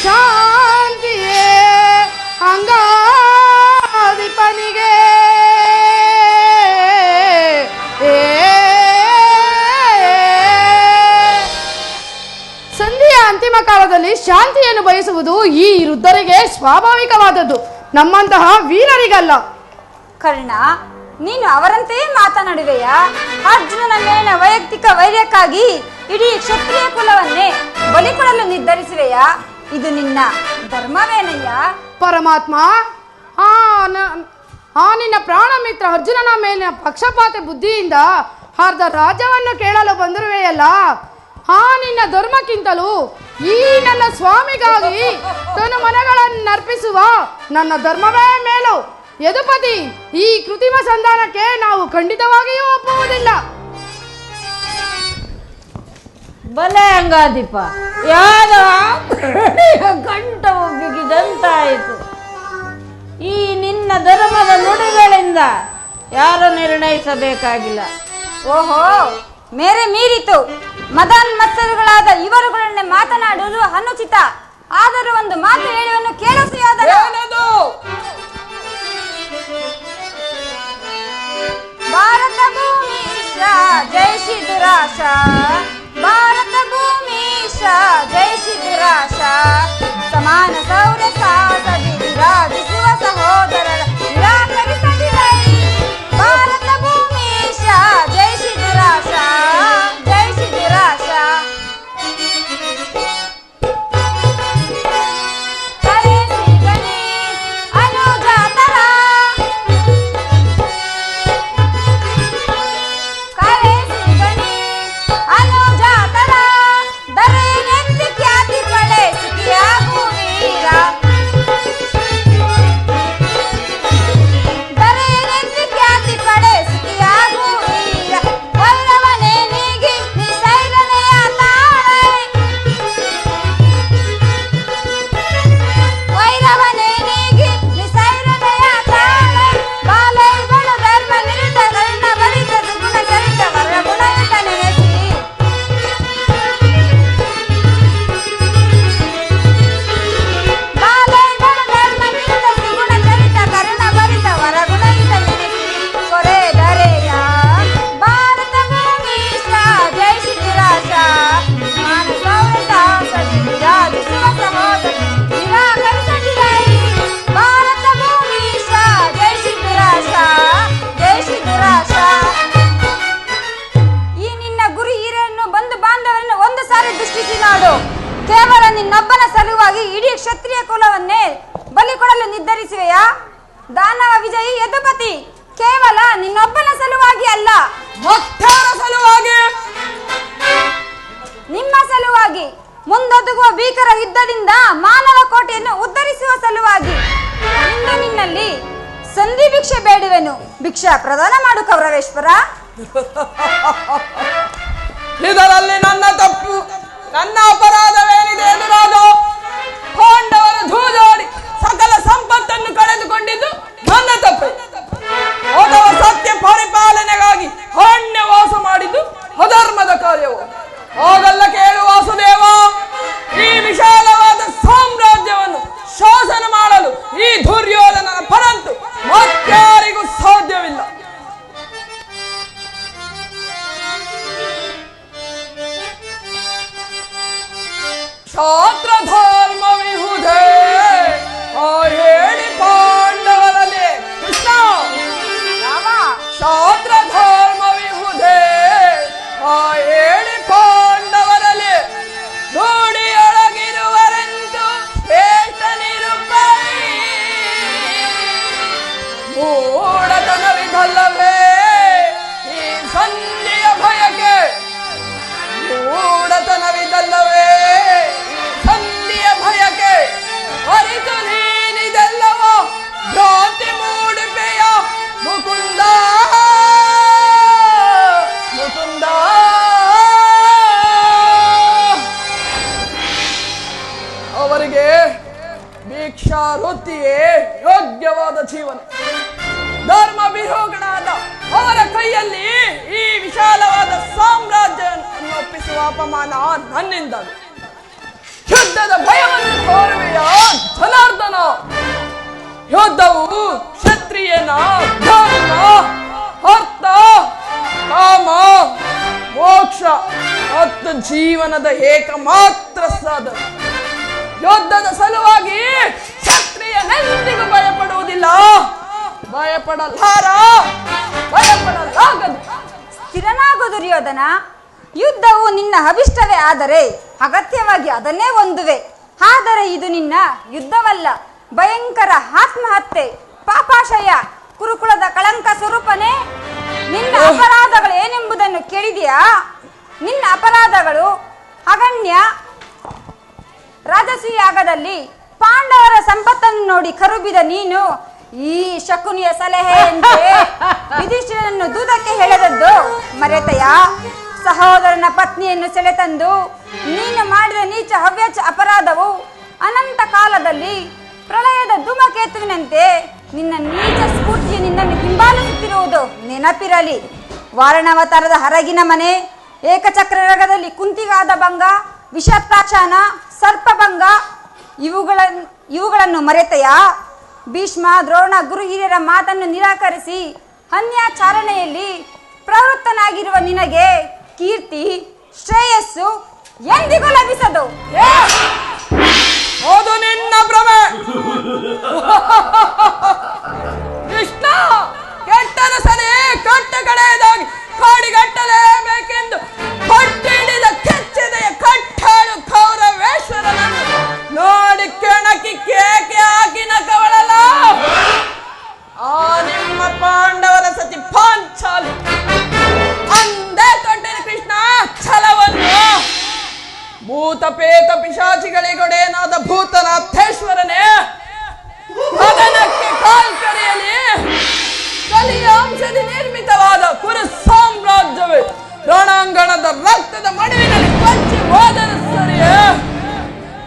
ಶಾಂತಿಯೇ ಅಂಗಾಧಿಪನಿಗೆ ಸಂಧಿಯ ಅಂತಿಮ ಕಾಲದಲ್ಲಿ ಶಾಂತಿಯನ್ನು ಬಯಸುವುದು ಈ ವೃದ್ಧರಿಗೆ ಸ್ವಾಭಾವಿಕವಾದದ್ದು, ನಮ್ಮಂತಹ ವೀರರಿಗಲ್ಲ. ಕರ್ಣ, ನೀನು ಅವರಂತೆಯೇ ಮಾತನಾಡುವೆಯಾ? ಅರ್ಜುನನ ಮೇಲಿನ ವೈಯಕ್ತಿಕ ವೈರ್ಯಕ್ಕಾಗಿ ಇಡೀ ಕ್ಷತ್ರಿಯ ಕುಲವನ್ನೇ ಬಲಿಕೊಡಲು ನಿರ್ಧರಿಸುವೆಯಾ? ಇದು ನಿನ್ನ ಧರ್ಮವೇನಯ್ಯ? ಪರಮಾತ್ಮ, ನಿನ್ನ ಪ್ರಾಣ ಮಿತ್ರ ಅರ್ಜುನನ ಮೇಲಿನ ಪಕ್ಷಪಾತ ಬುದ್ಧಿಯಿಂದ ಅರ್ಧ ರಾಜ್ಯವನ್ನು ಕೇಳಲು ಬಂದಿರುವೆಯಲ್ಲ, ನಿನ್ನ ಧರ್ಮಕ್ಕಿಂತಲೂ ಈ ನನ್ನ ಸ್ವಾಮಿಗಾಗಿ ತನ್ನ ಮನಗಳನ್ನು ಅರ್ಪಿಸುವ ನನ್ನ ಧರ್ಮವೇ ಮೇಲು. ಯದುಪತಿ, ಈ ಕೃತ್ರಿಮ ಸಂಧಾನಕ್ಕೆ ನಾವು ಖಂಡಿತವಾಗಿಯೂ ಒಪ್ಪುವುದಿಲ್ಲ. ಬಲೆ ಅಂಗಾಧಿಪ, ಯಾರ ಕಂಠವು ಬಿಗಿದಂತಾಯಿತು. ಈ ನಿನ್ನ ಧರ್ಮದ ನುಡಿಗಳಿಂದ ಯಾರು ನಿರ್ಣಯಿಸಬೇಕಾಗಿಲ್ಲ. ಓಹೋ, ಮೇರೆ ಮೀರಿತು. ಮದನ್ಮತ್ಸರಗಳಾದ ಇವರುಗಳನ್ನೇ ಮಾತನಾಡುವುದು ಅನುಚಿತ. ಆದರೂ ಒಂದು ಮಾತು ಹೇಳುವನ್ನು ಕೇಳಿಸಿಯಾದರೆ ಭಾರತ ಭೂಮೀಶ ಜೈ ಶ್ರೀ ದುರಾಶ, ಭಾರತ ಭೂಮೀಶ ಜೈ ಶ್ರೀ ದುರಾಶ, ಸಮಾನ ಸೌರ್ಯ ಸಾಹಸದಿ ವಿರಾಜಿಸುವ ಸಹೋದರರ ನಿರಾಕರಿಸದಿರೈ. ಭಾರತ ಭೂಮೀಶ ಜೈ ಶ್ರೀ ದುರಾಶ, ಜೈ ಶ್ರೀ ದುರಾಶ. ಕರೆ ಶ್ರೀಗಣಿ ಅನುಜಾತರ, ಕರೆ ಶ್ರೀಗಣಿ ಅನುಜಾತರ, ದರೆ ನೆತ್ತಿ ಖ್ಯಾತಿ ಪಡೆ ಸುಖಿಯಾಗು ವೀರ, ದರೆ ನೆತ್ತಿ ಖ್ಯಾತಿ ಪಡೆ ಸುಖಿಯಾಗು ವೀರ. ವೈರವನೇ ನೀಗಿ ನಿಸೈರನೆಯ ತಾಳೆ, ವೈರವನೇ ನೀಗಿ ನಿಸೈರನೆಯ ತಾಳೆ. ಬಾಲೈಗಳು ಧರ್ಮ ನಿರುತ ಕರ್ಣ ಭರಿತ ಸುಗುಣ ಚರಿತ ವರ ಗುಣಯುತ ನೆನೆಸಿ, ಬಾಲೈಗಳು ಧರ್ಮ ನಿರುತ ಸುಗುಣ ಚರಿತ ಕರ್ಣ ಭರಿತ ವರ ಗುಣಯುತ ನೆನೆಸಿ. ಕೊರೆ ಧರೆಯ ಭಾರತ ಭೂಮೀಶ ಜೈ ಶ್ರೀ ದುರಾಶ, ಮಾನ ಸೌರ್ಯ ಸಾಹಸದಿ ವಿರಾಜಿಸುವ ಸಹೋದರ ನಿರಾಕರಿಸದಿರೈ. ಭಾರತ ಭೂಮೀಶ ಜೈ ಶ್ರೀ ದುರಾಶ, ಜೈ ಶ್ರೀ ದುರಾಶ. ಈ ನಿನ್ನ ಗುರು ಹಿರಿಯರನ್ನು ಬಂಧು ಬಾಂಧವರನ್ನು ಒಂದು ಸಾರಿ ದೃಷ್ಟಿಸಿ ನೋಡು. ಕೇವಲ ನಿನ್ನೊಬ್ಬನ ಸಲುವಾಗಿ ಇಡೀ ಕ್ಷತ್ರಿಯ ಕುಲವನ್ನೇ ಬಲಿ ಕೊಡಲು ನಿರ್ಧರಿಸುವೆಯಾ? ದಾನವ ವಿಜಯಿ ಯದುಪತಿ, ಕೇವಲ ನಿನ್ನೊಬ್ಬನ ಸಲುವಾಗಿ ಅಲ್ಲ, ಭಕ್ತರ ಸಲುವಾಗಿ, ನಿಮ್ಮ ಸಲುವಾಗಿ, ಮುಂದೊದಗುವ ಭೀಕರ ಯುದ್ಧದಿಂದ ಮಾನವ ಕೋಟೆಯನ್ನು ಉದ್ಧರಿಸುವ ಸಲುವಾಗಿ. ಇಂದು ನಿನ್ನಲ್ಲಿ ಸಂಧಿ ಭಿಕ್ಷೆ ಬೇಡುವೆನು. ಭಿಕ್ಷಾ ಪ್ರದಾನ ಮಾಡು ಕೌರವೇಶ್ವರ. ಇದರಲ್ಲಿ ನನ್ನ ತಪ್ಪು, ನನ್ನ ಅಪರಾಧವೇನಿದೆ ಎದುರಾದ ಪಾಂಡವರು ಜೂಜಾಡಿ ಸಕಲ ಸಂಪತ್ತನ್ನು ಕಳೆದುಕೊಂಡಿದ್ದು ನನ್ನ ತಪ್ಪು. ಅಥವಾ ಸತ್ಯ ಪರಿಪಾಲನೆಗಾಗಿ ಅರಣ್ಯವಾಸ ಮಾಡಿದ್ದು ಅಧರ್ಮದ ಕಾರ್ಯವು. ಹಾಗಲ್ಲ ಕೇಳು ವಾಸುದೇವ, ಈ ವಿಶಾಲವಾದ ಸಾಮ್ರಾಜ್ಯವನ್ನು ಶಾಸನ ಮಾಡಲು ಈ ದುರ್ಯೋಧನನ ಪರಂತು ಮತ್ತಾರಿಗೂ ಸಾಧ್ಯವಿಲ್ಲ. ಕ್ಷಾತ್ರ ಅವರಿಗೆ ಭಿಕ್ಷಾ ವೃತ್ತಿಯೇ ಯೋಗ್ಯವಾದ ಜೀವನ. ಧರ್ಮ ವಿರೋಹಗಳಾದ ಅವರ ಕೈಯಲ್ಲಿ ಈ ವಿಶಾಲವಾದ ಸಾಮ್ರಾಜ್ಯವನ್ನು ಒಪ್ಪಿಸುವ ಅಪಮಾನ ನನ್ನಿಂದ. ಯುದ್ಧದ ಭಯವನ್ನು ತೋರುವೆಯ ಜನಾರ್ದನ? ಯುದ್ಧವು ಕ್ಷತ್ರಿಯನ ಧರ್ಮ, ಅರ್ಥ, ಕಾಮ, ಮೋಕ್ಷ ಮತ್ತು ಜೀವನದ ಏಕಮಾತ್ರ ಸಾಧನ. ಯುದ್ಧದ ಸಲುವಾಗಿ ಕ್ಷತ್ರಿಯನೆಂದಿಗೂ ಭಯಪಡುವುದಿಲ್ಲ, ಭಯಪಡಲಾಗದು. ಸ್ಥಿರನಾಗು ದುರ್ಯೋಧನ. ಯುದ್ಧವು ನಿನ್ನ ಅಭಿಷ್ಟವೇ ಆದರೆ ಅಗತ್ಯವಾಗಿ ಅದನ್ನೇ ಹೊಂದುವೆ. ಆದರೆ ಇದು ನಿನ್ನ ಯುದ್ಧವಲ್ಲ, ಭಯಂಕರ ಆತ್ಮಹತ್ಯೆ, ಪಾಪಾಶಯ, ಕುರುಕುಲದ ಕಳಂಕ ಸ್ವರೂಪನೇ. ನಿನ್ನ ಅಪರಾಧಗಳು ಏನೆಂಬುದನ್ನು ಕೇಳಿದೆಯಾ? ನಿನ್ನ ಅಪರಾಧಗಳು ಅಗಣ್ಯ. ರಾಜಸೂಯ ಯಾಗದಲ್ಲಿ ಪಾಂಡವರ ಸಂಪತ್ತನ್ನು ನೋಡಿ ಕರುಬಿದ ನೀನು ಈ ಶಕುನಿಯ ಸಲಹೆಯಂತೆ ಯುಧಿಷ್ಠಿರನನ್ನು ದೂತಕ್ಕೆ ಹೇಳದದ್ದು ಮರೆತೆಯ? ಸಹೋದರನ ಪತ್ನಿಯನ್ನು ಸೆಳೆತಂದು ನೀನು ಮಾಡಿದ ನೀಚ ಹವ್ಯಾಚ ಅಪರಾಧವು ಅನಂತ ಕಾಲದಲ್ಲಿ ಪ್ರಳಯದ ಧೂಮಕೇತುವಿನಂತೆ ನಿನ್ನ ನೀಚ ಸ್ಫೂರ್ತಿಯು ನಿನ್ನನ್ನು ಹಿಂಬಾಲಿಸುತ್ತಿರುವುದು ನೆನಪಿರಲಿ. ವಾರಣಾವತಾರದ ಹರಗಿನ ಮನೆ, ಏಕಚಕ್ರರಗದಲ್ಲಿ ಕುಂತಿಗಾದ ಭಂಗ, ವಿಷಪ್ರಾಶಾನ, ಸರ್ಪಭಂಗ ಇವುಗಳನ್ನು ಮರೆತೆಯ? ಭೀಷ್ಮ, ದ್ರೋಣ, ಗುರು ಹಿರಿಯರ ಮಾತನ್ನು ನಿರಾಕರಿಸಿ ಅನ್ಯಾಚಾರಣೆಯಲ್ಲಿ ಪ್ರವೃತ್ತನಾಗಿರುವ ನಿನಗೆ ಕೀರ್ತಿ, ಶ್ರೇಯಸ್ಸು ಎಂದಿಗೂ ಲಭಿಸದು. ಅದು ನಿನ್ನ ಭ್ರಮೆ. ಕೃಷ್ಣ ಕೆಟ್ಟದ ಸರಿ ಕಟ್ಟ ಕಡೆಯದಾಗಿ ಕಾಡಿಗಟ್ಟಲೇಬೇಕೆಂದು ಹೊಟ್ಟಿಡಿದ ಕೆಚ್ಚದೆಯ ಕಟ್ಟಾಳು ಕೌರವೇಶ್ವರನನ್ನು ನೋಡಿ ಕೆಣಕಿ ಕೇಕೆ ಹಾಕಿ ನಕವಳಲ್ಲ ಆ ನಿಮ್ಮ ಪಾಂಡವರ ಸತಿ ಪಾಂಚಾಲಿ. ಅಂದೇ ತೊಟ್ಟೆನ ಕೃಷ್ಣ ಛಲವನ್ನು. ಭೂತಪೇತ ಪಿಶಾಚಿಗಳಿಗೊಡೇನಾದ ಭೂತನಾಥೇಶ್ವರನೇ, ಗಗನಕ್ಕೆ ಕಾಲ್ಕರೆಯಲಿ ಕಲಿಯ ಅಂಶದಿ ನಿರ್ಮಿತವಾದ ಕುರು ಸಾಮ್ರಾಜ್ಯವೇ ರಣಾಂಗಣದ ರಕ್ತದ ಮಡುವಿನಲ್ಲಿ ಪಚ್ಚಿ ಹೋದರ ಸರಿಯೇ.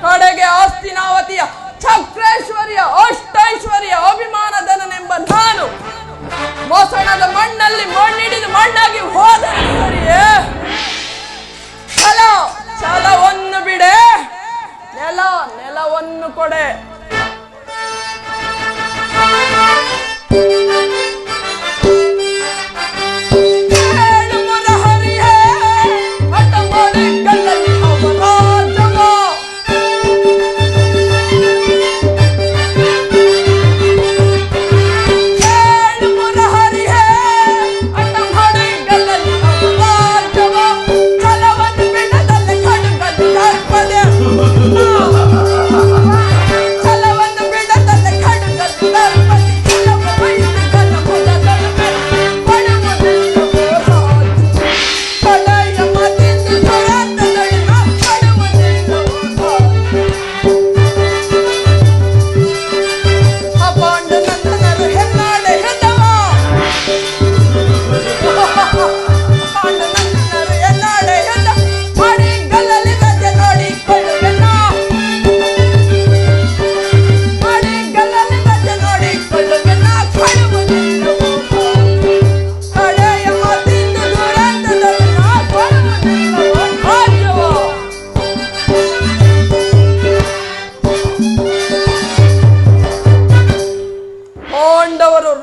ಕಡೆಗೆ ಆಸ್ತಿನಾವತಿಯ ಚಕ್ರೇಶ್ವರಿಯ ಅಷ್ಟೈಶ್ವರ್ಯ ಅಭಿಮಾನಧನನೆಂಬ ನಾನು ಮೊಸಣದ ಮಣ್ಣಲ್ಲಿ ಮಣ್ಣಿಡಿದು ಮಣ್ಣಾಗಿ ಹೋದರೆ ಸರಿಯೇ. ಛಲವನ್ನು ಬಿಡೆ, ನೆಲವನ್ನು ಕೊಡೆ.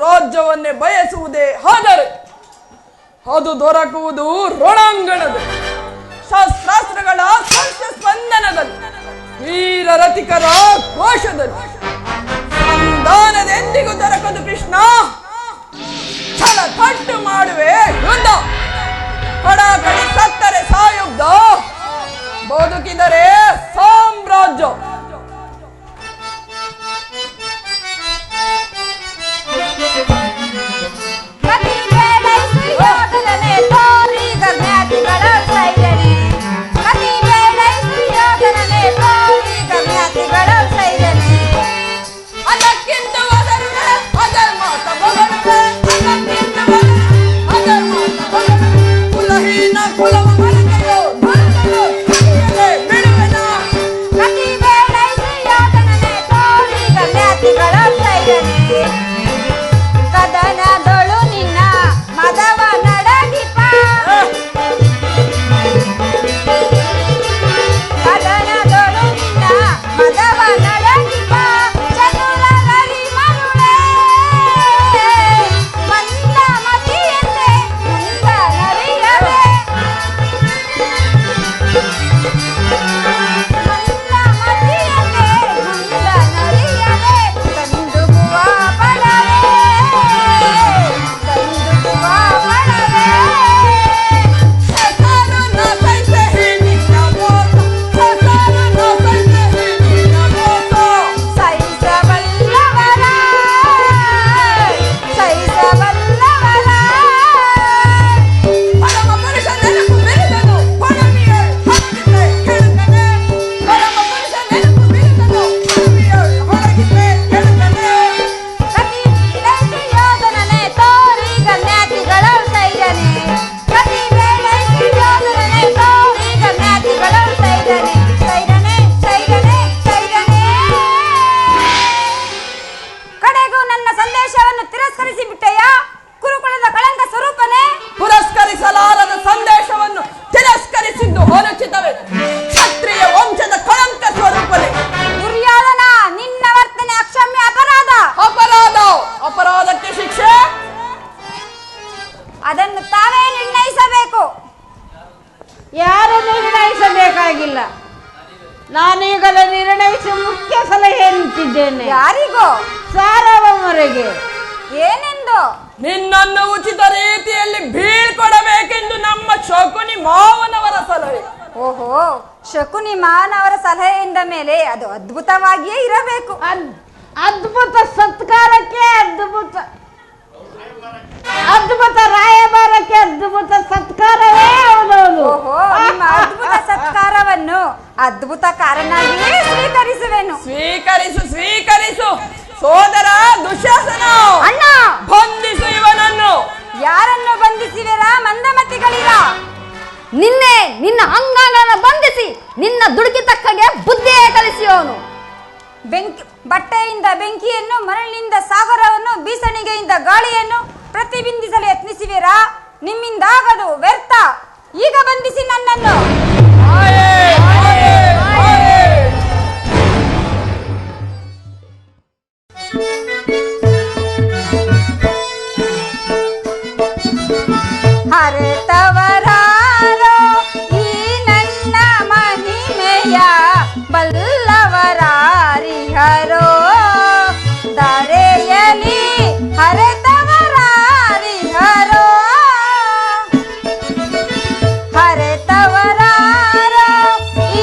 ರಾಜ್ಯವನ್ನೇ ಬಯಸುವುದೇ ಆದರೆ ಅದು ದೊರಕುವುದು ರಣಾಂಗಣದ ಶಸ್ತ್ರಾಸ್ತ್ರಗಳ ಸ್ಪಂದನದಲ್ಲಿ, ವೀರ ರಥಿಕರ ಕೋಶದಲ್ಲಿ. ಸಂಧಾನದೆಂದಿಗೂ ದೊರಕದು ಕೃಷ್ಣ. ಛಲ ಕಟ್ಟು ಮಾಡುವೆ ಯುದ್ಧ, ಕಡಾಕಡಿ ಸತ್ತರೆ ಸಾಯುದ್ಧ, ಬದುಕಿದರೆ ಸಾಮ್ರಾಜ್ಯ. ಕುಲವ ಮರೆತೆಯೋ ಬಿಡುವೆನ ಕದನದೊಳು ನಿನ್ನ ಮದವ ನಡಗಿಪ ಕದನದೊಳು ನಿನ್ನ ಮದವ ನಡಗಿಪ ಚತುರರಲ್ಲಿ ಮರುಳೆ ಮಂದ ಮತಿಯಂತೆ ಮುಂದ ನರಿಯದೆ ಮಂದ ಮತಿಯಂತೆ ಮುಂದ ನರಿಯದೆ ಕಂದುಗುವ ಪಡವೆ ಕಂದುಗುವ ಪಡವೆ ಹೆಸರು ನಸೈತೆ ನಿನ್ನ ಮೋಸ ಹೆಸರು ನಸೈತೆ ನಿನ್ನ ಮೋಸ ಸಹಿಸಬಲ್ಲವರ ಸಹಿಸಬಲ್ಲವರ ಪರಮ ಪುರುಷ ನೆನಪು ಬಿರಿದನು ಹೊರಮಿಯಳ್ ಹೊರಗಿದ್ದೆ ಕೆಳಗನೆ ಪರಮ ಪುರುಷ ನೆನಪು ಬಿರಿದನು ಹೊರಮಿಯಳ್ ಹೊರಗಿದ್ದೆ ಕೆಳಗನೆ ಕತಿ ವೇಳೈಸಿ ಯೋಧನನೆ ತೋರಿಗ ಮ್ಯಾತಿಗಳ ಸೈರನೆ ಕತಿ ವೇಳೈಸಿ ಯೋಧನನೆ ತೋರಿಗ ಮ್ಯಾತಿಗಳ ಸೈರನೆ ಸೈರನೆ ಸೈರನೆ ಸೈರನೆ ಕಡೆಗೂ ನನ್ನ ಸಂದೇಶವನ್ನು ತಿರಸ್ಕರಿಸಿ ಬಿಟ್ಟೆಯಾ ಕುರುಕುಲದ ಕಳಂಕ ಸ್ವರೂಪನೇ ಪುರಸ್ಕರಿಸಲಾರದ ಸಂದೇಶವನ್ನು ತಿರಸ್ಕರಿಸಿದ್ದು ಅನುಚಿತವೇ ಕ್ಷತ್ರಿಯ ವಂಶದ ಕಳಂಕ ಸ್ವರೂಪನೇ ದುರ್ಯೋಧನ ನಿನ್ನ ವರ್ತನೆ ಅಕ್ಷಮ್ಯ ಅಪರಾಧ ಅಪರಾಧ ಅಪರಾಧಕ್ಕೆ ಶಿಕ್ಷೆ ಅದನ್ನು ತಾವೇ ನಿರ್ಣಯಿಸಬೇಕು ಯಾರು ನಿರ್ಣಯಿಸಬೇಕಾಗಿಲ್ಲ. ನಾನೀಗಲೇ ನಿರ್ಣಯಿಸಿ ಮುಖ್ಯ ಸಲಹೆ ನೀಡುತ್ತಿದ್ದೇನೆ. ಯಾರಿಗೋ ಸಾರ್ವಭೌಮರಿಗೆ. ಏನೆಂದು ನಿನ್ನನ್ನು ಉಚಿತ ರೀತಿಯಲ್ಲಿ ಬೀಳ್ಕೊಡಬೇಕೆಂದು ನಮ್ಮ ಶಕುನಿ ಮಾವನವರ ಸಲಹೆ. ಓಹೋ ಶಕುನಿ ಮಾನವರ ಸಲಹೆಯಿಂದ ಮೇಲೆ ಅದು ಅದ್ಭುತವಾಗಿಯೇ ಇರಬೇಕು. ಅದ್ಭುತ ಸತ್ಕಾರಕ್ಕೆ ಅದ್ಭುತ ರಾಯಭಾರಕ್ಕೆ ಅದ್ಭುತ ಸತ್ಕಾರವೇ ಹೌದೌದು. ಓಹೋ ನಿಮ್ಮ ಅದ್ಭುತ ಸತ್ಕಾರವನ್ನು ಅದ್ಭುತ ಕಾರನಾಗಿಯೇ ಸ್ವೀಕರಿಸುವೆನು. ಸ್ವೀಕರಿಸು ಸ್ವೀಕರಿಸು ಸೋದರ ದುಶ್ಯಾಸನ. ಅಣ್ಣ ಬಂಧಿಸು ಇವನನ್ನು. ಯಾರನ್ನು ಬಂಧಿಸಿವೆರಾ ಮಂದಮತಿಗಳಿರ? ನಿನ್ನೆ ನಿನ್ನ ಅಂಗಾಂಗನ ಬಂಧಿಸಿ ನಿನ್ನ ದುಡುಕಿ ತಕ್ಕಗೆ ಬುದ್ಧಿಯೇ ಕಲಿಸಿಯೋನು. ಬಟ್ಟೆಯಿಂದ ಬೆಂಕಿಯನ್ನು, ಮರಳಿನಿಂದ ಸಾಗರವನ್ನು, ಬೀಸಣಿಗೆಯಿಂದ ಗಾಳಿಯನ್ನು ಪ್ರತಿಬಿಂಬಿಸಲು ಯತ್ನಿಸಿವಿರಾ? ನಿಮ್ಮಿಂದಾಗದು ವ್ಯರ್ಥ. ಈಗ ಬಂಧಿಸಿ ನನ್ನನ್ನು. ಹರೆತವರಾರೋ ಈ ನನ್ನ ಮಹಿಮೆಯ ಬಲ್ಲವರಾರಿಹರೋ ದಾರೆಯಲಿ ಹರೆತವರಾರಿಹರೋ ಹರೆತವರಾರೋ ಈ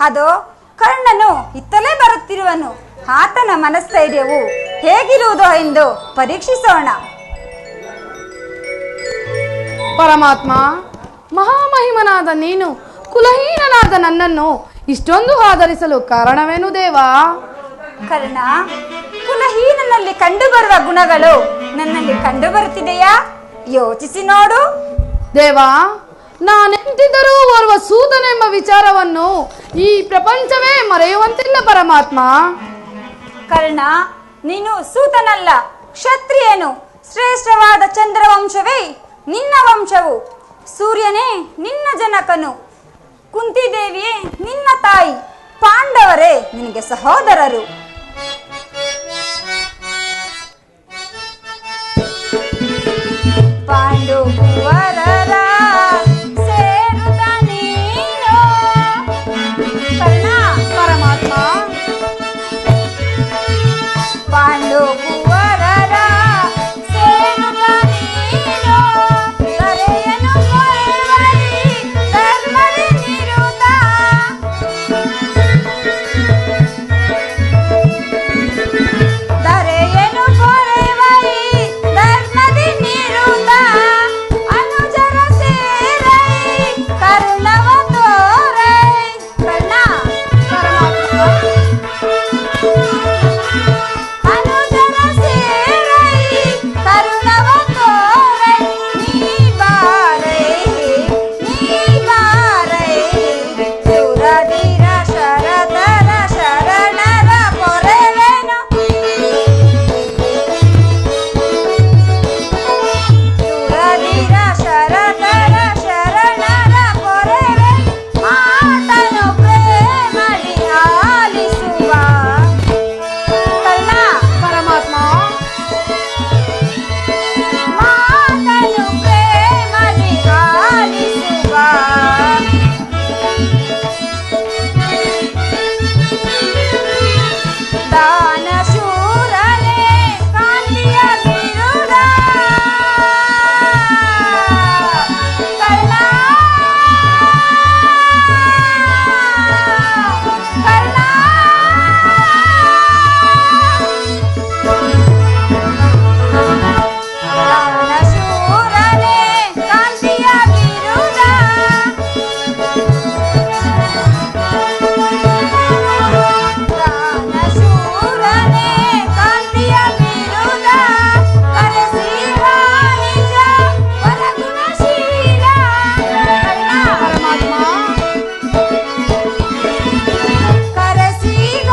ಅದೋ ಕರ್ಣನು ಇತ್ತಲೇ ಬರುತ್ತಿರುವನು. ಆತನ ಮನಸ್ಥೈರ್ಯವು ಹೇಗಿರುವುದೋ ಎಂದು ಪರೀಕ್ಷಿಸೋಣ. ಪರಮಾತ್ಮ, ಮಹಾಮಹಿಮನಾದ ನೀನು ಕುಲಹೀನನಾದ ನನ್ನನ್ನು ಇಷ್ಟೊಂದು ಆದರಿಸಲು ಕಾರಣವೇನು ದೇವಾ? ಕರ್ಣ, ಕುಲಹೀನನಲ್ಲಿ ಕಂಡುಬರುವ ಗುಣಗಳು ನನ್ನಲ್ಲಿ ಕಂಡು ಬರುತ್ತಿದೆಯಾ? ಯೋಚಿಸಿ ನೋಡು. ದೇವಾ, ನಾನೆಂತಿದ್ದರೂ ಓರ್ವ ಸೂತನೆಂಬ ವಿಚಾರವನ್ನು ಈ ಪ್ರಪಂಚವೇ ಮರೆಯುವಂತಿಲ್ಲ ಪರಮಾತ್ಮ. ಕರ್ಣ, ನೀನು ಸೂತನಲ್ಲ, ಕ್ಷತ್ರಿಯನು. ಶ್ರೇಷ್ಠವಾದ ಚಂದ್ರವಂಶವೇ ನಿನ್ನ ವಂಶವು. ಸೂರ್ಯನೇ ನಿನ್ನ ಜನಕನು, ಕುಂತಿದೇವಿಯೇ ನಿನ್ನ ತಾಯಿ, ಪಾಂಡವರೇ ನಿನಗೆ ಸಹೋದರರು. ಪಾಂಡು ಕುವರರ ಸೇರುತ್ತ ನೀನು. ಕರ್ಣ, ಪರಮಾತ್ಮ, ಪಾಂಡು ಕುವರರ ಸೇರುತ್ತ ನೀನು. ಕರೆಯನು ಕೊರೆವರಿ ಧರ್ಮದಿ ನಿರುತ. ದರೆಯನು ಕೊರೆವರಿ ಧರ್ಮದಿ ನಿರುತ. ಅನುಜರ ಸೇರೈ ಕರುಣವ ತೋರೈ. ಕರ್ಣ, ಅನುಜರ ಸೇರೈ ಕರುಣವ ತೋರೈ. ನೀ ಬಾರೈ, ನೀ ಬಾರೈ. ಸುರದಿರ ಶರದರ ಶರಣರ ಪೊರೆವೆನು. ಸುರದಿರ ಶರದರ ಶರಣರ ಪೊರೆವೆ. ಮಾತನು ಪ್ರೇಮದಿ ಆಲಿಸುವ. ಕರ್ಣ, ಪರಮಾತ್ಮ, ಮಾತನು ಪ್ರೇಮದಿ ಆಲಿಸುವ. ದಾನಶೂರನೇ ಕಾಂತಿಯ ಬಿರುದ. ಕರ್ಣ, ಕರ್ಣ, ದಾನಶೂರನೇ ಕಾಂತಿಯ ಬಿರುದ. ದಾನಶೂರನೇ ಕಾಂತಿಯ ಬಿರುದ. ಕರೆಸಿವ ನಿಜ ವರಗುಣಶೀಲ. ಪರಮಾತ್ಮ, ಕರೆಸಿಗ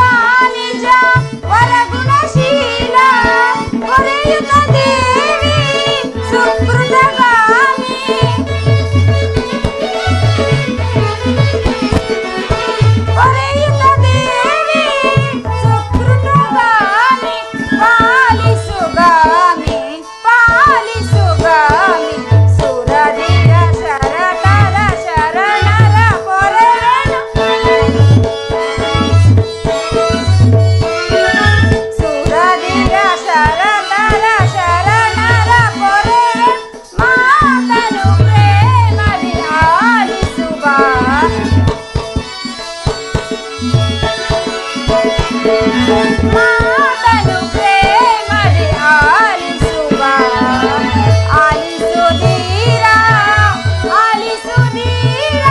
ನಿಜ ವರಗುಣಶೀಲ. ಕೊರೆಯುತ್ತ ದೇವಿ ಸುಕೃತಗಾಮಿ. ಕೊರೆಯುತ್ತ ದೇವಿ ಸುಕೃತಗಾಮಿ. ಪಾಲಿಸುಗಾಮಿ, ಪಾಲಿಸುಗಾಮಿ. ಸುರದಿರ ಶರತರ ಶರಣರ ಪೊರೆವೆನು. ಸುರದಿರ ಶರತರ ಶರಣರ ಪೊರೆವೆ. ಮಾತನು ಪ್ರೇಮದಿ ಆಲಿಸುವ. ಮಾತನು ಪ್ರೇಮದಿ ಆಲಿಸುವ. ಆಲಿಸುದೀರ, ಆಲಿಸುದೀರ,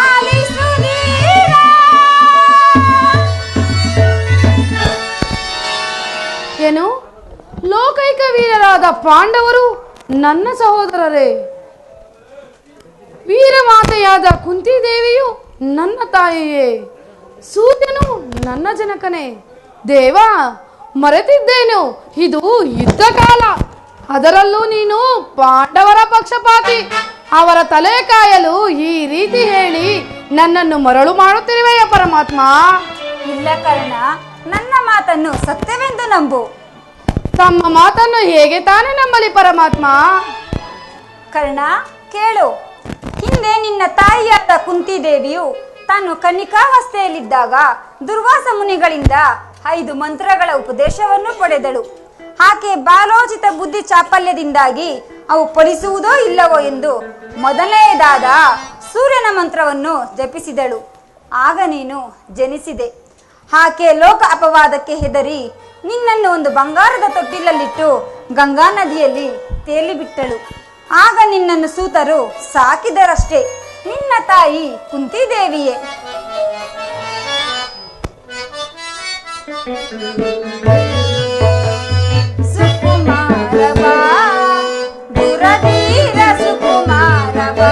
ಆಲಿಸುದೀರ. ಏನು? ಲೋಕೈಕ ವೀರರಾದ ಪಾಂಡವರು ನನ್ನ ಸಹೋದರರೇ? ವೀರಮಾತೆಯಾದ ಕುಂತಿದೇವಿಯು ನನ್ನ ತಾಯಿಯೇ? ಸೂರ್ಯನು ನನ್ನ ಜನಕನೇ? ದೇವಾ, ಮರೆತಿದ್ದೇನು, ಇದು ಯುದ್ಧ ಕಾಲ. ಅದರಲ್ಲೂ ನೀನು ಪಾಂಡವರ ಪಕ್ಷಪಾತಿ. ಅವರ ತಲೆ ಕಾಯಲು ಈ ರೀತಿ ಹೇಳಿ ನನ್ನನ್ನು ಮರಳು ಮಾಡುತ್ತಿರುವೆಯ ಪರಮಾತ್ಮ? ಇಲ್ಲ ಕರ್ಣ, ನನ್ನ ಮಾತನ್ನು ಸತ್ಯವೆಂದು ನಂಬು. ತಮ್ಮ ಮಾತನ್ನು ಹೇಗೆ ತಾನೇ ನಂಬಲಿ ಪರಮಾತ್ಮ? ಕರ್ಣ, ಕೇಳು. ಹಿಂದೆ ನಿನ್ನ ತಾಯಿಯಾದ ಕುಂತಿದೇವಿಯು ತಾನು ಕನ್ನಿಕಾವಸ್ಥೆಯಲ್ಲಿದ್ದಾಗ ದುರ್ವಾಸ ಮುನಿಗಳಿಂದ 5 ಮಂತ್ರಗಳ ಉಪದೇಶವನ್ನು ಪಡೆದಳು. ಆಕೆ ಬಾಲೋಚಿತ ಬುದ್ಧಿ ಚಾಪಲ್ಯದಿಂದಾಗಿ ಅವು ಫಲಿಸುವುದೋ ಇಲ್ಲವೋ ಎಂದು ಮೊದಲನೆಯದಾದ ಸೂರ್ಯನ ಮಂತ್ರವನ್ನು ಜಪಿಸಿದಳು. ಆಗ ನೀನು ಜನಿಸಿದೆ. ಆಕೆ ಲೋಕ ಅಪವಾದಕ್ಕೆ ಹೆದರಿ ನಿನ್ನನ್ನು ಒಂದು ಬಂಗಾರದ ತೊಟ್ಟಿಲಲ್ಲಿಟ್ಟು ಗಂಗಾ ನದಿಯಲ್ಲಿ ತೇಲಿಬಿಟ್ಟಳು. ಆಗ ನಿನ್ನನ್ನು ಸೂತರು ಸಾಕಿದರಷ್ಟೇ. ನಿನ್ನ ತಾಯಿ ಕುಂತಿದೇವಿಯೇ. ಸುಕುಮಾರ ಬಾ, ದುರಧೀರ ಸುಕುಮಾರ ಬಾ.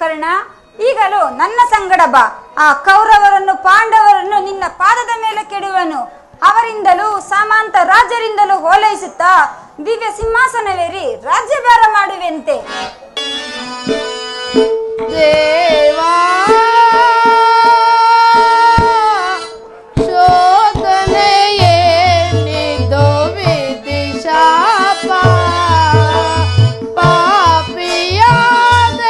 ಕರ್ಣ, ಈಗಲೂ ನನ್ನ ಸಂಗಡ ಬಾ. ಆ ಕೌರವರನ್ನು ಪಾಂಡವರನ್ನು ನಿನ್ನ ಪಾದದ ಮೇಲೆ ಕೆಡುವನು. ಅವರಿಂದಲೂ ಸಾಮಂತ ರಾಜರಿಂದಲೂ ಓಲೈಸುತ್ತಾ ದಿವ್ಯ ಸಿಂಹಾಸನವೇರಿ ರಾಜ್ಯಭಾರ ಮಾಡುವೆಂತೆ. ದೇವಾ ಪಾಪಿಯಾದ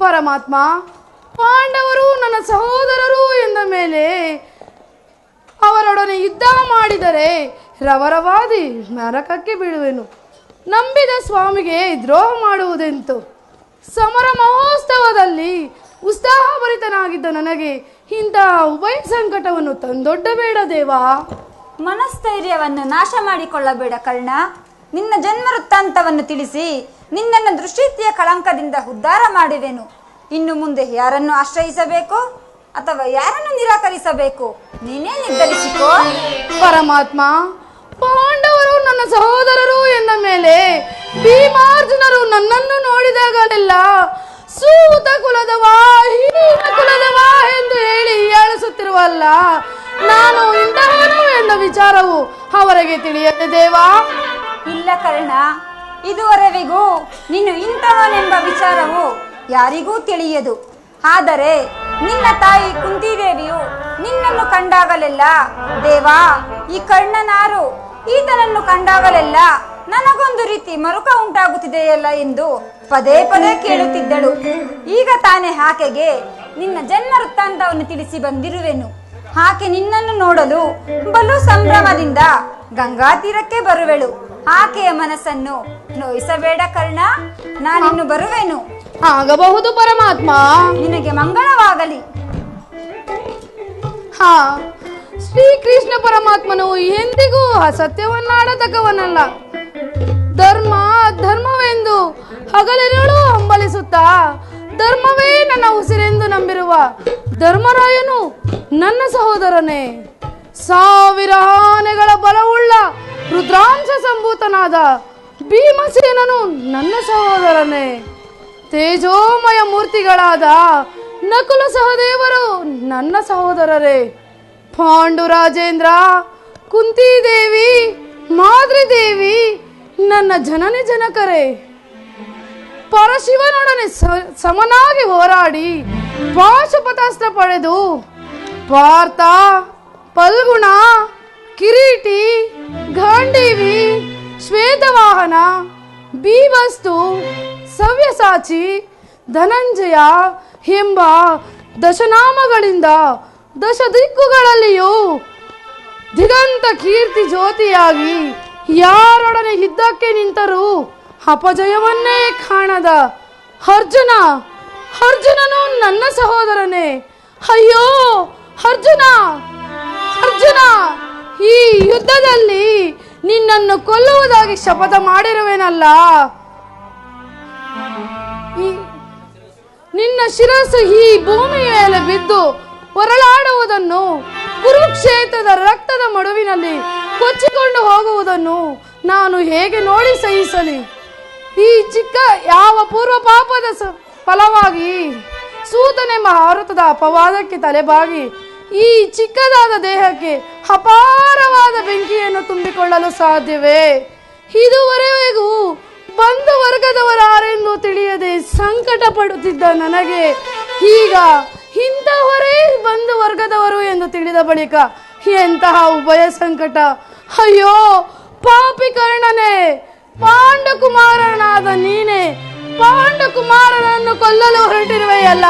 ಪರಮಾತ್ಮ, ಪಾಂಡವರು ನನ್ನ ಸಹೋದರರು ಎಂದ ಮೇಲೆ ಅವರೊಡನೆ ಯುದ್ಧ ಮಾಡಿದರೆ ರವರವಾದಿ ನರಕಕ್ಕೆ ಬೀಳುವೆನು. ನಂಬಿದ ಸ್ವಾಮಿಗೆ ದ್ರೋಹ ಮಾಡುವುದೆಂತು? ಸಮರ ಮಹೋತ್ಸವದಲ್ಲಿ ಉತ್ಸಾಹಭರಿತನಾಗಿದ್ದ ನನಗೆ ಇಂತಹ ಉಭಯ ಸಂಕಟವನ್ನು ತಂದೊಡ್ಡಬೇಡ ದೇವಾ. ಮನಸ್ಥೈರ್ಯವನ್ನು ನಾಶ ಮಾಡಿಕೊಳ್ಳಬೇಡ ಕರ್ಣ. ನಿನ್ನ ಜನ್ಮ ವೃತ್ತಾಂತವನ್ನು ತಿಳಿಸಿ ನಿನ್ನನ್ನು ದೃಷ್ಟಿಯ ಕಳಂಕದಿಂದ ಉದ್ಧಾರ ಮಾಡುವೆನು. ಇನ್ನು ಮುಂದೆ ಯಾರನ್ನು ಆಶ್ರಯಿಸಬೇಕು ಅಥವಾ ಯಾರನ್ನು ನಿರಾಕರಿಸಬೇಕು ನೀನೇ ನಿರ್ಧರಿಸಿಕೋ. ಪರಮಾತ್ಮ, ಪಾಂಡವರು ನನ್ನ ಸಹೋದರರು ಎಂದ ಮೇಲೆ ಭೀಮಾರ್ಜುನರು ನನ್ನನ್ನು ನೋಡಿದಾಗಲೆಲ್ಲ ಸೂತ ಕುಲದವಾ, ಹೀನ ಕುಲದವಾ ಎಂದು ಹೇಳಿ ಹೀಯಾಳಿಸುತ್ತಿರುವಲ್ಲ, ನಾನು ಇಂತಹವನು ಎಂದ ವಿಚಾರವು ಅವರಿಗೆ ತಿಳಿಯದೆ ದೇವಾ. ಇಲ್ಲ ಕರ್ಣ, ಇದುವರೆವಿಗೂ ನೀನು ಇಂತಹನೆಂಬ ವಿಚಾರವು ಯಾರಿಗೂ ತಿಳಿಯದು. ಆದರೆ ನಿನ್ನ ತಾಯಿ ಕುಂತಿದೇವಿಯು ನಿನ್ನನ್ನು ಕಂಡಾಗಲೆಲ್ಲ, ದೇವಾ ಈ ಕರ್ಣನಾರು, ಈತನನ್ನು ಕಂಡಾಗಲೆಲ್ಲ ನನಗೊಂದು ರೀತಿ ಮರುಕ ಉಂಟಾಗುತ್ತಿದೆಯಲ್ಲ ಎಂದು ಪದೇ ಪದೇ ಕೇಳುತ್ತಿದ್ದಳು. ಈಗ ತಾನೇ ಆಕೆಗೆ ನಿನ್ನ ಜನ್ಮ ವೃತ್ತಾಂತವನ್ನು ತಿಳಿಸಿ ಬಂದಿರುವೆನು. ಆಕೆ ನಿನ್ನನ್ನು ನೋಡಲು ಬಲು ಸಂಭ್ರಮದಿಂದ ಗಂಗಾ ತೀರಕ್ಕೆ ಬರುವೆಳು. ಆಕೆಯ ಮನಸ್ಸನ್ನು ನೋಯಿಸಬೇಡ ಕರ್ಣ, ನಾನಿನ್ನು ಬರುವೆನು. ಆಗಬಹುದು ಪರಮಾತ್ಮ, ನಿನಗೆ ಮಂಗಳವಾಗಲಿ. ಹಾ, ಶ್ರೀಕೃಷ್ಣ ಪರಮಾತ್ಮನು ಎಂದಿಗೂ ಅಸತ್ಯವನ್ನಾಡತಕ್ಕವನಲ್ಲ. ಧರ್ಮ ಧರ್ಮವೆಂದು ಹಗಲಿರುಳು ಹಂಬಲಿಸುತ್ತಾ ಧರ್ಮವೇ ನನ್ನ ಉಸಿರೆಂದು ನಂಬಿರುವ ಧರ್ಮರಾಯನು ನನ್ನ ಸಹೋದರನೇ. 1000 ಆನೆಗಳ ಬಲವುಳ್ಳ ರುದ್ರಾಂಶ ಸಂಭೂತನಾದ ಭೀಮಸೇನನು ನನ್ನ ಸಹೋದರನೇ. ತೇಜೋಮಯ ಮೂರ್ತಿಗಳಾದ ನಕುಲ ಸಹದೇವರು ನನ್ನ ಸಹೋದರರೇ. ಪಾಂಡುರಾಜೇಂದ್ರ, ಕುಂತಿದೇವಿ, ಮಾದ್ರಿದೇವಿ ನನ್ನ ಜನನಿ ಜನಕರೇ. ಪರಶಿವನೊಡನೆ ಸಮನಾಗಿ ಹೋರಾಡಿ ಪಾಶುಪತಾಸ್ತ್ರ ಪಡೆದು ಪಾರ್ಥ, ಫಲ್ಗುಣ, ಕಿರೀಟಿ, ಗಾಂಡೀವಿ, ಶ್ವೇತವಾಹನ, ಬೀಭಸ್ತು, ಸವ್ಯಸಾಚಿ, ಧನಂಜಯ ಎಂಬ ದಶನಾಮಗಳಿಂದ ದಶ ದಿಕ್ಕುಗಳಲ್ಲಿಯೂ ದಿಗಂತ ಕೀರ್ತಿ ಜ್ಯೋತಿಯಾಗಿ ಯಾರೊಡನೆ ಯುದ್ಧಕ್ಕೆ ನಿಂತರೂ ಅಪಜಯವನ್ನೇ ಕಾಣದ ಅರ್ಜುನನು ನನ್ನ ಸಹೋದರನೇ. ಅಯ್ಯೋ ಅರ್ಜುನ, ಈ ಯುದ್ಧದಲ್ಲಿ ನಿನ್ನನ್ನು ಕೊಲ್ಲುವುದಾಗಿ ಶಪಥ ಮಾಡಿರುವೆನಲ್ಲ. ನಿನ್ನ ಶಿರಸ್ಸು ಈ ಭೂಮಿಯ ಮೇಲೆ ಬಿದ್ದು ಹೊರಳಾಡುವುದನ್ನು, ಕುರುಕ್ಷೇತ್ರದ ರಕ್ತದ ಮಡುವಿನಲ್ಲಿ ಕೊಚ್ಚಿಕೊಂಡು ಹೋಗುವುದನ್ನು ನಾನು ಹೇಗೆ ನೋಡಿ ಸಹಿಸಲಿ? ಈ ಚಿಕ್ಕ ಯಾವ ಪೂರ್ವ ಪಾಪದ ಫಲವಾಗಿ ಸೂತನೆಂಬ ಆವೃತದ ಅಪವಾದಕ್ಕೆ ತಲೆಬಾಗಿ ಈ ಚಿಕ್ಕದಾದ ದೇಹಕ್ಕೆ ಅಪಾರವಾದ ಬೆಂಕಿಯನ್ನು ತುಂಬಿಕೊಳ್ಳಲು ಸಾಧ್ಯವೇ? ಇದುವರೆಗೂ ಬಂಧು ವರ್ಗದವರಾರೆಂದು ತಿಳಿಯದೆ ಸಂಕಟ ಪಡುತ್ತಿದ್ದ ನನಗೆ ಈಗ ಇಂತಹವರೇ ಬಂಧು ವರ್ಗದವರು ಎಂದು ತಿಳಿದ ಬಳಿಕ ಎಂತಹ ಉಭಯ ಸಂಕಟ! ಅಯ್ಯೋ ಪಾಪಿ ಕರ್ಣನೇ, ಪಾಂಡಕುಮಾರನಾದ ನೀನೆ ಪಾಂಡಕುಮಾರನನ್ನು ಕೊಲ್ಲಲು ಹೊರಟಿರುವೆಯಲ್ಲ.